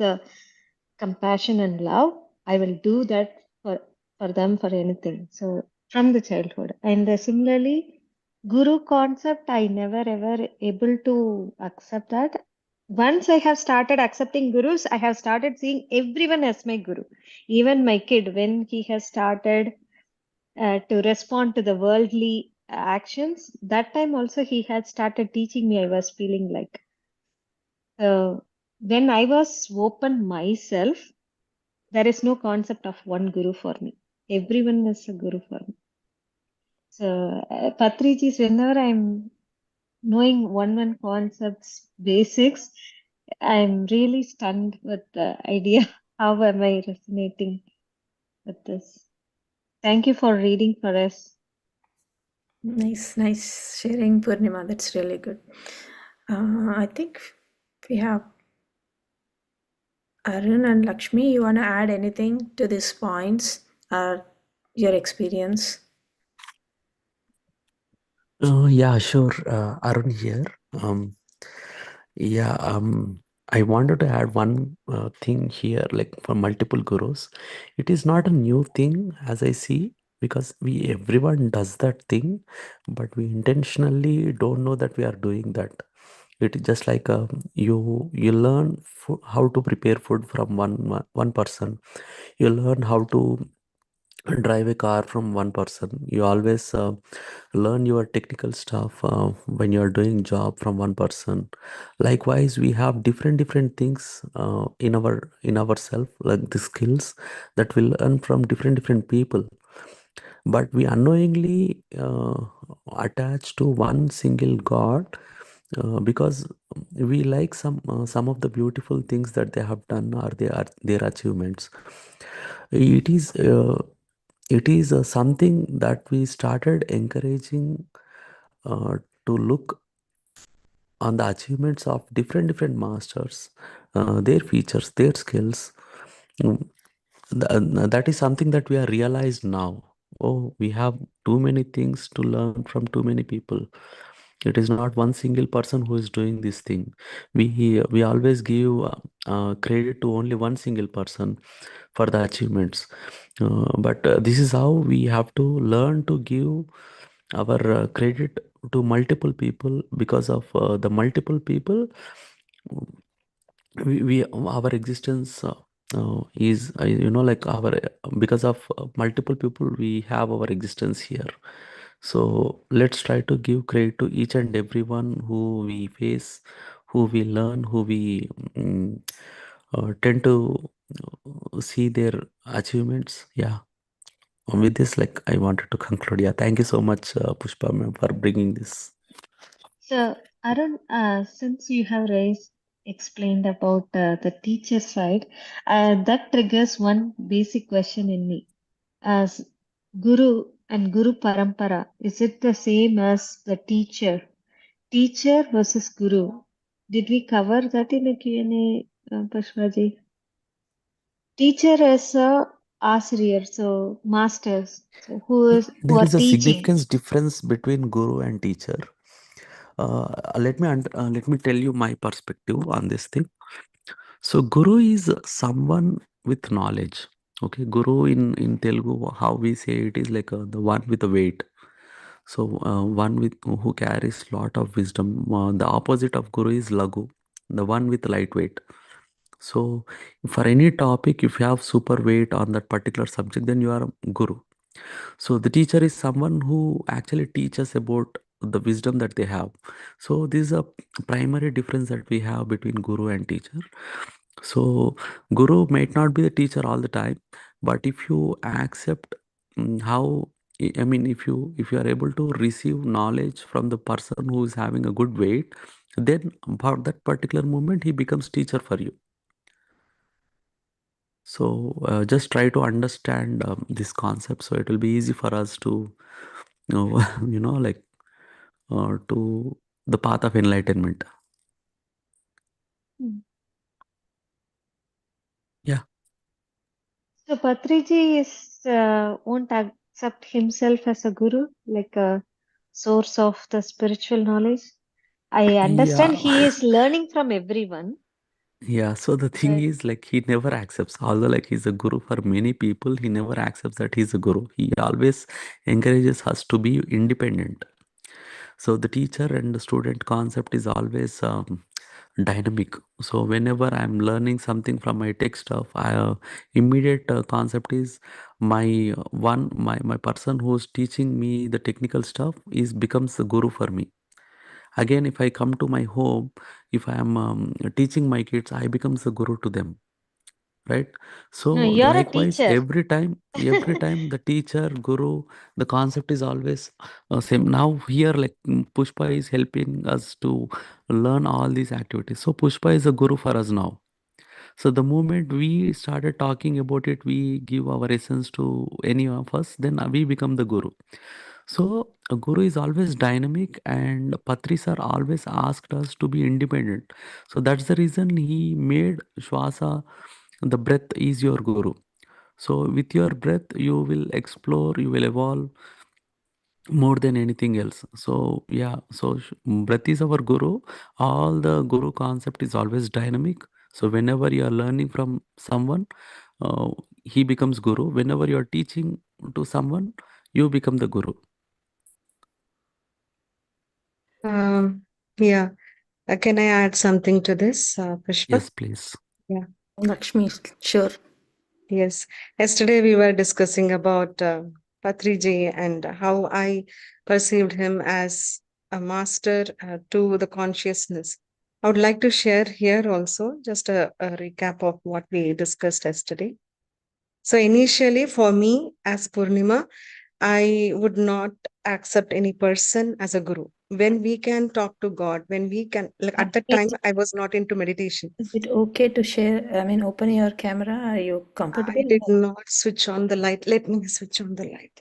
compassion and love, I will do that for them for anything. So from the childhood. And similarly, Guru concept, I never ever able to accept that. Once I have started accepting gurus, I have started seeing everyone as my guru. Even my kid, when he has started to respond to the worldly actions, that time also he had started teaching me. I was feeling like when I was open myself, there is no concept of one guru for me. Everyone is a guru for me. So, Patriji's, whenever I'm knowing one concepts, basics, I'm really stunned with the idea. How am I resonating with this? Thank you for reading for us. Nice sharing, Purnima. That's really good. I think we have Arun and Lakshmi. You wanna add anything to these points or your experience? Yeah, sure. Arun here. Um, yeah, I wanted to add one thing here, like for multiple gurus. It is not a new thing as I see, because we everyone does that thing, but we intentionally don't know that we are doing that. It is just like you learn how to prepare food from one person. You learn how to drive a car from one person. You always learn your technical stuff when you're doing job from one person. Likewise, we have different things in ourselves, like the skills that we learn from different people, but we unknowingly attach to one single god, because we like some of the beautiful things that they have done or their achievements. It is something that we started encouraging to look on the achievements of different masters, their features, their skills. Mm, that is something that we are realized now. Oh, we have too many things to learn from too many people. It is not one single person who is doing this thing. We always give credit to only one single person for the achievements. But this is how we have to learn to give our credit to multiple people. Because of the multiple people, we our existence is like our because of multiple people we have our existence here. So let's try to give credit to each and everyone who we face, who we learn, who we tend to see their achievements. Yeah. With this, like, I wanted to conclude. Yeah, thank you so much, Pushpa ma'am, for bringing this. So, Arun, since you have explained about the teacher side, that triggers one basic question in me. As Guru and Guru Parampara, is it the same as the teacher? Teacher versus Guru. Did we cover that in a Q&A, Pushpaji? Teacher is a Asriyer, so masters, so who There are is a teaching. significance difference between guru and teacher. Let me tell you my perspective on this thing. So guru is someone with knowledge. Okay, guru in Telugu, how we say it is like the one with the weight. So one with who carries lot of wisdom. The opposite of guru is lagu, the one with lightweight. So for any topic, if you have super weight on that particular subject, then you are a guru. So the teacher is someone who actually teaches about the wisdom that they have. So this is a primary difference that we have between guru and teacher. So guru might not be the teacher all the time, but if you accept how I mean, if you are able to receive knowledge from the person who is having a good weight, then for that particular moment he becomes teacher for you. So just try to understand this concept, so it will be easy for us to like to the path of enlightenment. Hmm. Yeah. So Patriji won't accept himself as a guru, like a source of the spiritual knowledge. I understand Yeah. he is learning from everyone, Yeah. So the thing but is, like, he never accepts, although like he's a guru for many people, he never accepts that he's a guru. He always encourages us to be independent. So the teacher and the student concept is always dynamic. So whenever I'm learning something from my tech stuff, immediate concept is my person who's teaching me the technical stuff is becomes the guru for me. Again, if I come to my home, if I am teaching my kids, I becomes the guru to them, right? So no, you're a likewise, teacher. every time the teacher, guru, the concept is always same. Now here, like, Pushpa is helping us to learn all these activities. So Pushpa is a guru for us now. So the moment we started talking about it, we give our essence to any of us, then we become the guru. So a guru is always dynamic, and Patri sir always asked us to be independent. So that's the reason he made Shwasa, the breath is your guru. So with your breath, you will explore, you will evolve more than anything else. So yeah, so breath is our guru. All the guru concept is always dynamic. So whenever you are learning from someone, uh, he becomes guru. Whenever you are teaching to someone, you become the guru. Yeah. Can I add something to this, Pushpa? Yes, please. Yeah. Lakshmi, sure. Yes. Yesterday we were discussing about Patriji and how I perceived him as a master to the consciousness. I would like to share here also just a recap of what we discussed yesterday. So initially, for me as Purnima, I would not accept any person as a guru. When we can talk to God, when we can, like at that time, I was not into meditation. Is it okay to share? I mean, open your camera. Are you I comfortable? did not switch on the light. Let me switch on the light.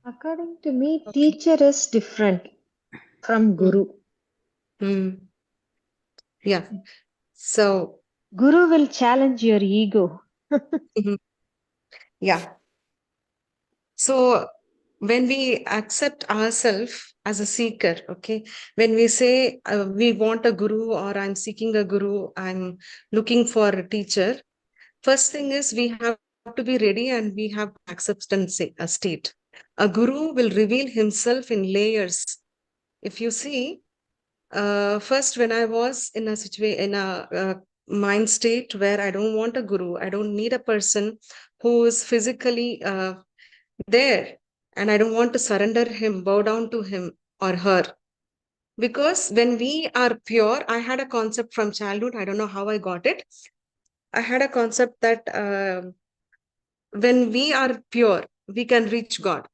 According to me, Okay. teacher is different from Mm, guru. mm. Yeah. So, Guru will challenge your ego. mhm. Yeah. So when we accept ourselves as a seeker, okay, when we say we want a guru, or I'm seeking a guru, I'm looking for a teacher, first thing is we have to be ready and we have acceptance a state. A guru will reveal himself in layers. If you see, first when I was in a situation, in a mind state where I don't want a guru, I don't need a person who is physically there, and I don't want to surrender him, bow down to him or her. Because when we are pure, I had a concept from childhood, I don't know how I got it. I had a concept that when we are pure, we can reach God.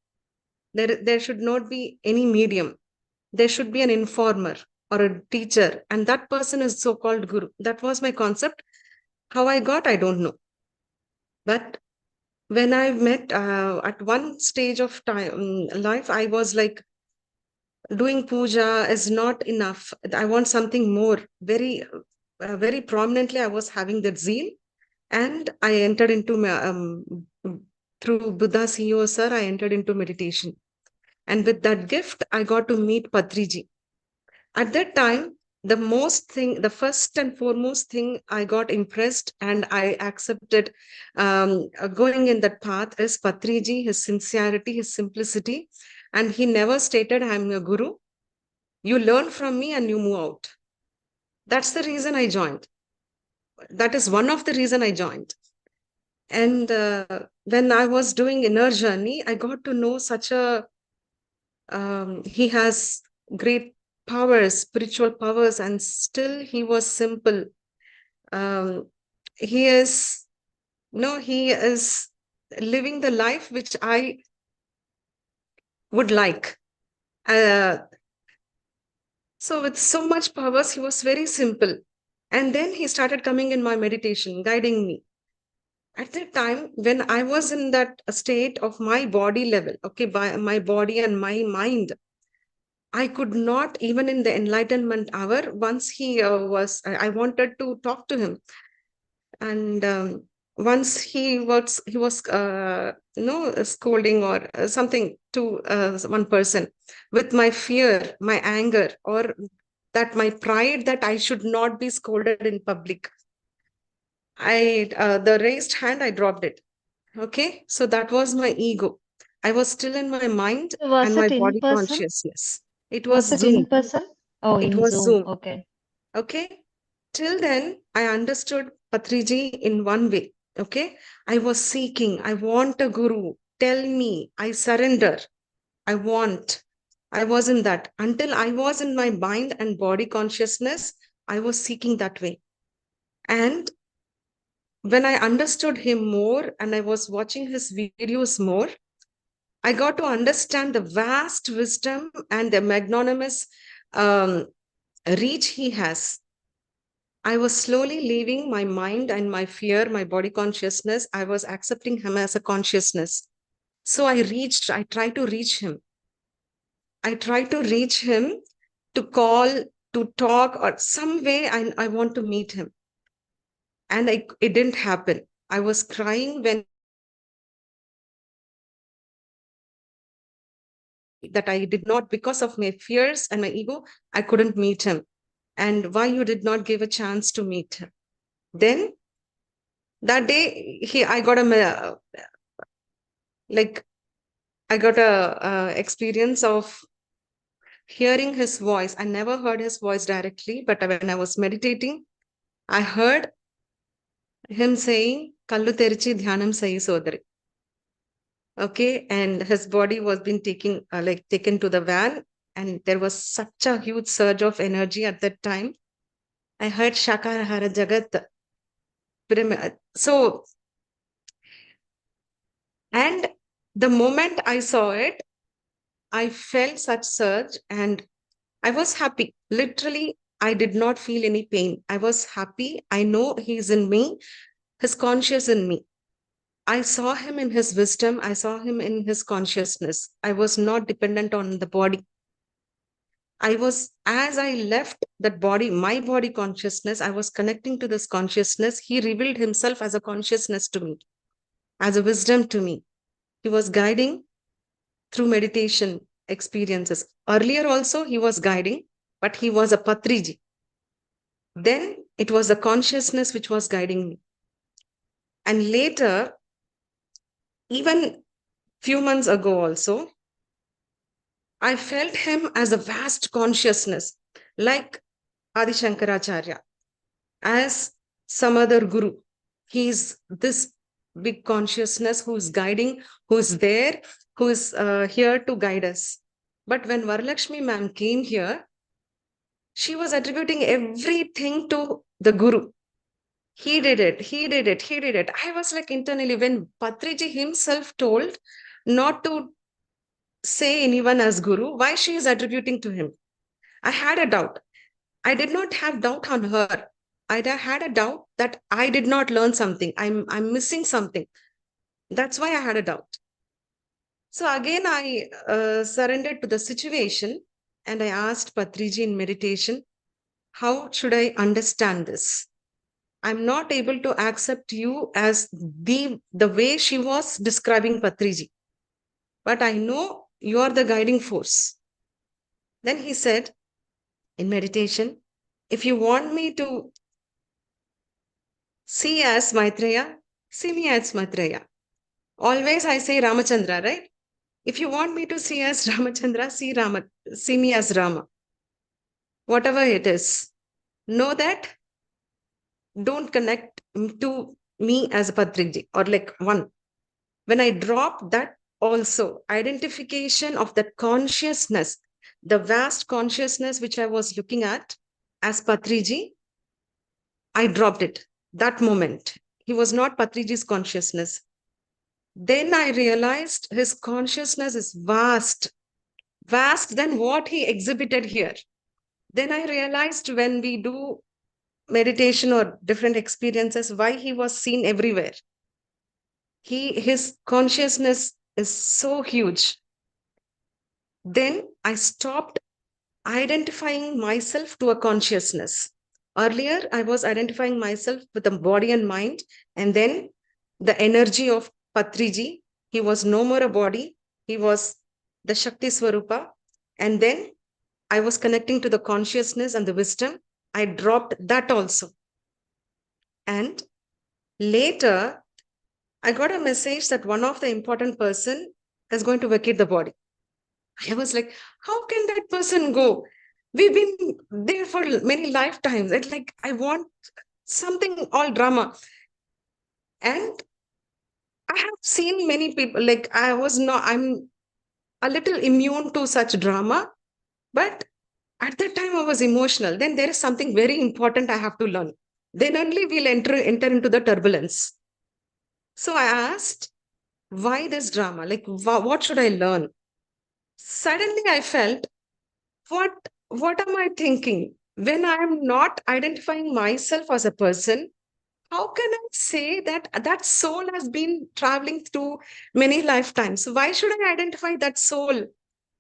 There should not be any medium. There should be an informer or a teacher, and that person is so-called guru. That was my concept. How I got, I don't know. But when I met at one stage of time life, I was like, doing puja is not enough. I want something more. Very prominently, I was having that zeal, and I entered into through Buddha CEO sir. I entered into meditation, and with that gift, I got to meet Patriji. At that time, the first and foremost thing I got impressed and I accepted going in that path is Patriji, his sincerity, his simplicity. And he never stated, I'm your guru. You learn from me and you move out. That's the reason I joined. That is one of the reason I joined. And when I was doing inner journey, I got to know such a, he has great powers, spiritual powers, and still he was simple. He is, no, he is living the life which I would like. So with so much powers, he was very simple. And then he started coming in my meditation, guiding me. At that time, when I was in that state of my body level, okay, by my body and my mind, I could not, even in the enlightenment hour, once he I wanted to talk to him. And once he was scolding or something to one person with my fear, my anger, or that my pride that I should not be scolded in public. The raised hand, I dropped it. Okay, so that was my ego. I was still in my mind and Was my it in body person? consciousness. It was Was it in Zoom. person? Oh, It in was Zoom. Zoom. Okay. Okay. Till then, I understood Patriji in one way. Okay. I was seeking, I want a guru. Tell me, I surrender. I want. I was in that. Until I was in my mind and body consciousness, I was seeking that way. And when I understood him more and I was watching his videos more, I got to understand the vast wisdom and the magnanimous reach he has. I was slowly leaving my mind and my fear, my body consciousness. I was accepting him as a consciousness. So I tried to reach him. I tried to reach him to call, to talk, or some way I want to meet him. And it didn't happen. I was crying when that I did not, because of my fears and my ego, I couldn't meet him. And why you did not give a chance to meet him? Then that day, I got like I got a experience of hearing his voice. I never heard his voice directly, but when I was meditating, I heard him saying, "Kallu terichi dhyanam sayi sodari." Okay, and his body was being taken to the van, and there was such a huge surge of energy at that time. I heard Shakarahara Jagat. So, and the moment I saw it, I felt such surge and I was happy. Literally, I did not feel any pain. I was happy. I know he's in me, his conscious in me. I saw him in his wisdom. I saw him in his consciousness. I was not dependent on the body. as I left that body, my body consciousness, I was connecting to this consciousness. He revealed himself as a consciousness to me, as a wisdom to me. He was guiding through meditation experiences. Earlier also, he was guiding, but he was a Patriji. Then it was the consciousness which was guiding me. And later, even few months ago also, I felt him as a vast consciousness, like Adi Shankaracharya, as some other guru. He's this big consciousness who's guiding, who's there, who's here to guide us. But when Varalakshmi ma'am came here, she was attributing everything to the guru. He did it, he did it, he did it. I was like internally, when Patriji himself told not to say anyone as guru, why she is attributing to him? I had a doubt. I did not have doubt on her. I had a doubt that I did not learn something. I'm missing something. That's why I had a doubt. So again, I surrendered to the situation and I asked Patriji in meditation, how should I understand this? I'm not able to accept you as the way she was describing Patriji, but I know you are the guiding force. Then he said in meditation, if you want me to see as Maitreya, see me as Maitreya. Always I say Ramachandra, right? If you want me to see as Ramachandra, see me as Rama. Whatever it is, know that don't connect to me as a Patriji or like one. When I drop that also, identification of that consciousness, the vast consciousness which I was looking at as Patriji, I dropped it that moment. He was not Patriji's consciousness. Then I realized his consciousness is vast than what he exhibited here. Then I realized when we do meditation or different experiences, why he was seen everywhere. His consciousness is so huge. Then I stopped identifying myself to a consciousness. Earlier, I was identifying myself with the body and mind, and then the energy of Patriji. He was no more a body, he was the Shakti Swarupa. And then I was connecting to the consciousness and the wisdom. I dropped that also. And later, I got a message that one of the important person is going to vacate the body. I was like, how can that person go? We've been there for many lifetimes. It's like, I want something all drama. And I have seen many people, like I'm a little immune to such drama, but at that time I was emotional. Then there is something very important I have to learn. Then only we'll enter into the turbulence. So I asked, why this drama? Like, what should I learn? Suddenly I felt, what am I thinking? When I am not identifying myself as a person, how can I say that that soul has been traveling through many lifetimes? Why should I identify that soul?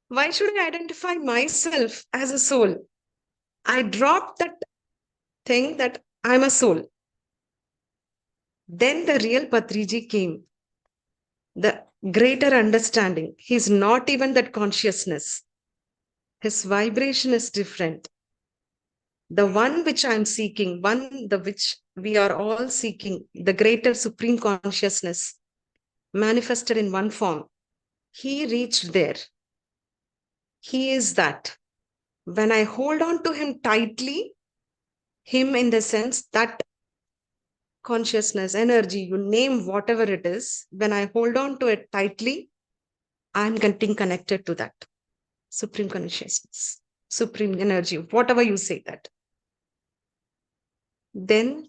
Why should I identify myself as a soul? I dropped that thing that I'm a soul. Then the real Patriji came, the greater understanding. He's not even that consciousness. His vibration is different. The one which I'm seeking, which we are all seeking, the greater supreme consciousness manifested in one form. He reached there. He is that. When I hold on to him tightly, him in the sense that consciousness, energy, you name whatever it is, when I hold on to it tightly, I'm getting connected to that supreme consciousness, supreme energy, whatever you say that. Then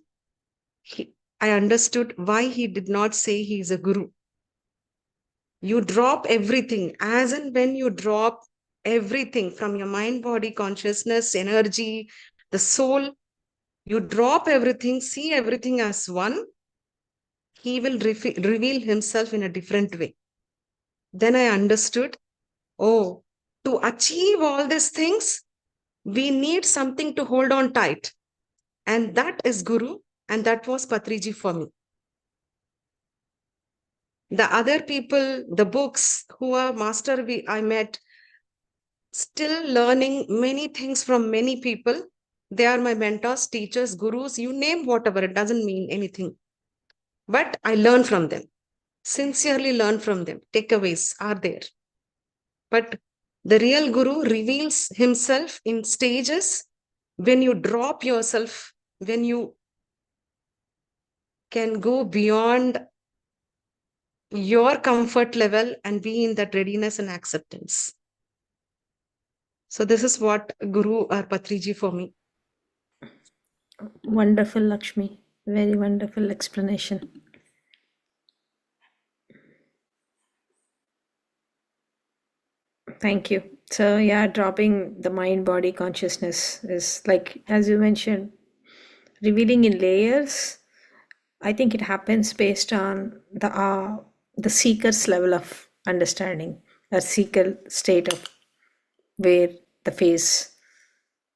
I understood why he did not say he is a guru. You drop everything, as and when you drop everything from your mind, body, consciousness, energy, the soul, you drop everything, see everything as one, he will reveal himself in a different way. Then I understood, oh, to achieve all these things, we need something to hold on tight. And that is Guru. And that was Patriji for me. The other people, the books who are master I met, still learning many things from many people. They are my mentors, teachers, gurus, you name whatever, it doesn't mean anything. But I learn from them, sincerely learn from them. Takeaways are there. But the real guru reveals himself in stages when you drop yourself, when you can go beyond your comfort level and be in that readiness and acceptance. So this is what Guru or Patriji for me. Wonderful, Lakshmi. Very wonderful explanation. Thank you. So yeah, dropping the mind body consciousness is like, as you mentioned, revealing in layers. I think it happens based on the seeker's level of understanding, a seeker state of where the phase.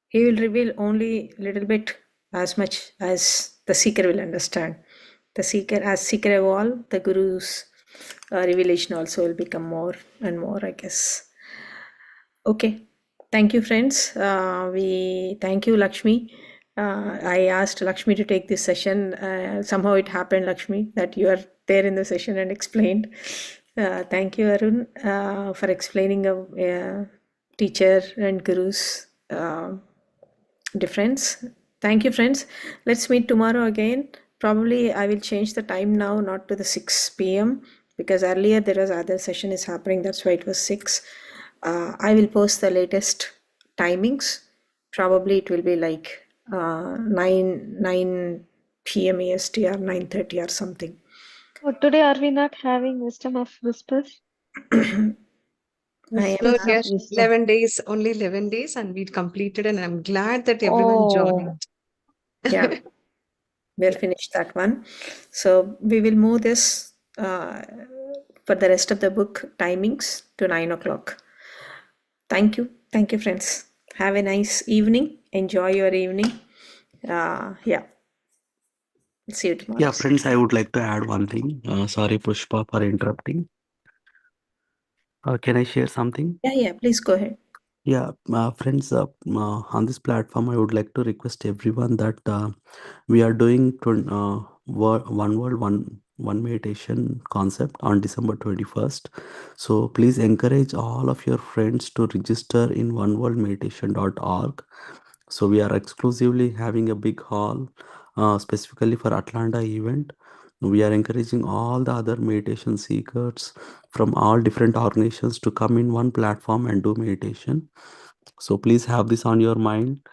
He will reveal only a little bit, as much as the seeker will understand. The seeker, as seeker evolve, the guru's revelation also will become more and more, I guess. Okay, thank you, friends. We thank you, Lakshmi. I asked Lakshmi to take this session. Somehow it happened, Lakshmi, that you are there in the session and explained. Thank you, Arun, for explaining a teacher and guru's difference. Thank you, friends. Let's meet tomorrow again. Probably I will change the time now, not to the 6 p.m. because earlier there was other session is happening. That's why it was 6. I will post the latest timings. Probably it will be like 9 p.m. EST or 9:30 or something. Oh, today are we not having wisdom of whispers? I am No, Whispers of yes, wisdom. 11 days, only 11 days, and we completed, and I'm glad that everyone joined. Yeah, we'll finish that one. So we will move this for the rest of the book timings to 9 o'clock. Thank you. Thank you, friends. Have a nice evening. Enjoy your evening. Yeah. See you tomorrow. Yeah, friends, I would like to add one thing. Sorry, Pushpa, for interrupting. Can I share something? Yeah, please go ahead. Yeah, friends, on this platform, I would like to request everyone that we are doing one world, one meditation concept on December 21st. So please encourage all of your friends to register in oneworldmeditation.org. So we are exclusively having a big hall specifically for Atlanta event. We are encouraging all the other meditation seekers from all different organizations to come in one platform and do meditation. So please have this on your mind.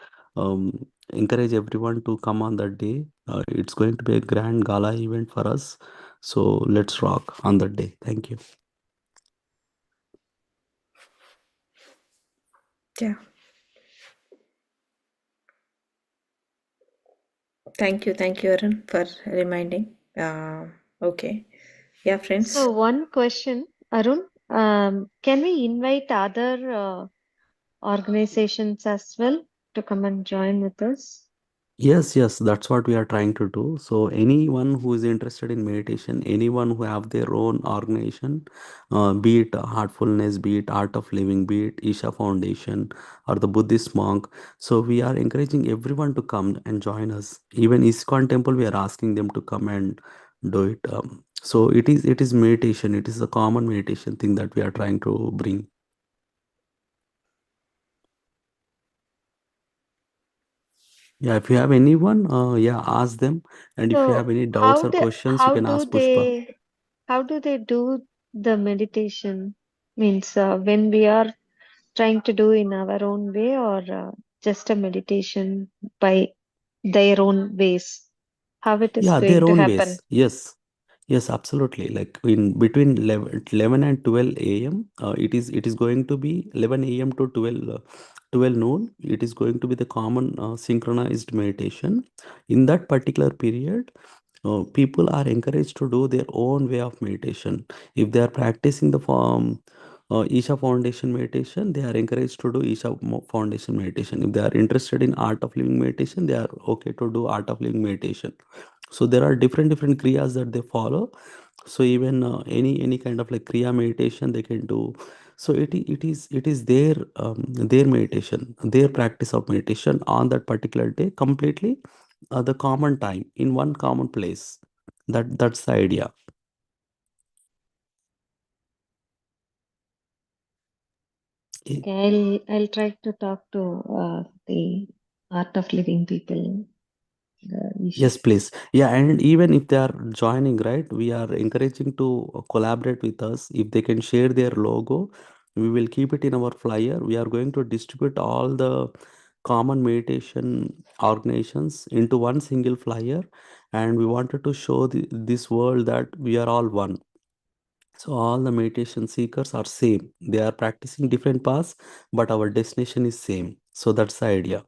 Encourage everyone to come on that day. It's going to be a grand gala event for us. So let's rock on that day. Thank you. Yeah. Thank you, Arun, for reminding. Okay. Yeah, friends. So one question, Arun, can we invite other organizations as well to come and join with us? Yes, that's what we are trying to do. So anyone who is interested in meditation, anyone who have their own organization, be it Heartfulness, be it Art of Living, be it Isha Foundation or the Buddhist monk. So we are encouraging everyone to come and join us. Even ISKCON temple, we are asking them to come and do it. So it is meditation. It is a common meditation thing that we are trying to bring. Yeah, if you have anyone, ask them. And if you have So any doubts or questions, you can ask Pushpa. how do they do the meditation? Means when we are trying to do in our own way or just a meditation by their own ways? How it is Yeah, their going to own happen? ways. Yes, absolutely. Like in between 11 and 12 a.m., it is going to be 11 a.m. to 12 noon. It is going to be the common synchronized meditation. In that particular period, people are encouraged to do their own way of meditation. If they are practicing the form, Isha Foundation meditation, they are encouraged to do Isha Foundation meditation. If they are interested in Art of Living meditation, they are okay to do Art of Living meditation. So there are different kriyas that they follow. So even any kind of like kriya meditation they can do. So it is their meditation, their practice of meditation on that particular day, completely the common time in one common place. That's the idea. Okay, I'll try to talk to the Art of Living people. Yes, please. Yeah, and even if they are joining, right, we are encouraging to collaborate with us. If they can share their logo, we will keep it in our flyer. We are going to distribute all the common meditation organizations into one single flyer, and we wanted to show this world that we are all one. So all the meditation seekers are same. They are practicing different paths, but our destination is same. So that's the idea.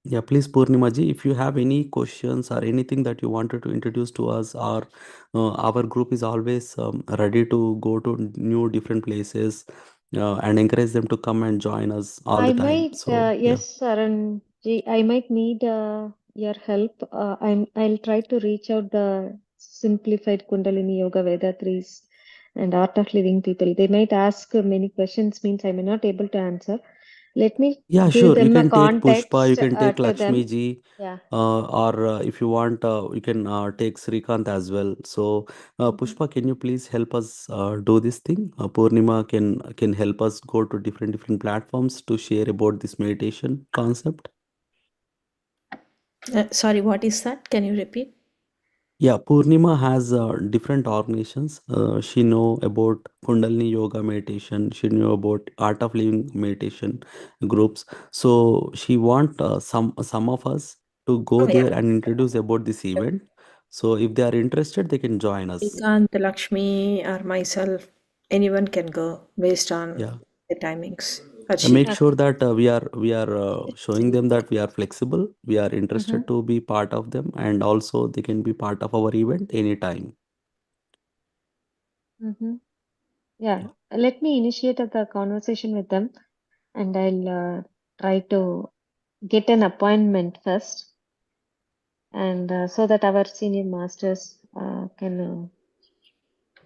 Yeah, please, Purnimaji, if you have any questions or anything that you wanted to introduce to us, or our group is always ready to go to new different places and encourage them to come and join us all I the time. might, So, yeah. yes, Saranji, I might need your help. I'll try to reach out the simplified Kundalini Yoga Vedatris and Art of Living people. They might ask many questions, means I may not able to answer. Let me Yeah, give sure. You them a can take Pushpa, you context can take to Lakshmi them. ji, Yeah. or if you want, you can take Srikant as well. So, Mhm. Pushpa, can you please help us do this thing? Purnima can help us go to different platforms to share about this meditation concept. Sorry, what is that? Can you repeat? Yeah, Purnima has different organizations. She know about Kundalini Yoga meditation. She know about Art of Living meditation groups. So she want some of us to go Oh, yeah. there and introduce about this event. So if they are interested, they can join us. Srikant, Lakshmi, or myself, anyone can go based on Yeah. the timings. Or And make she. sure Okay. that we are showing them that we are flexible. We are Mm-hmm. interested to be part of them, and also they can be part of our event anytime. Mm-hmm. Yeah. Let me initiate the conversation with them, and I'll try to get an appointment first, and so that our senior masters can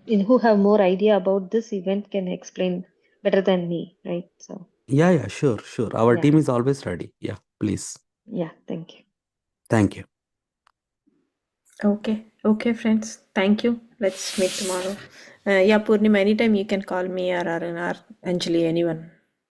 who have more idea about this event can explain better than me, right? So Yeah, sure, sure. Our yeah, team is always ready. Yeah, please. yeah, thank you. Thank you. Okay, friends. Thank you. Let's meet tomorrow. Yeah, Purnima, anytime you can call me or Arun or Anjali, anyone.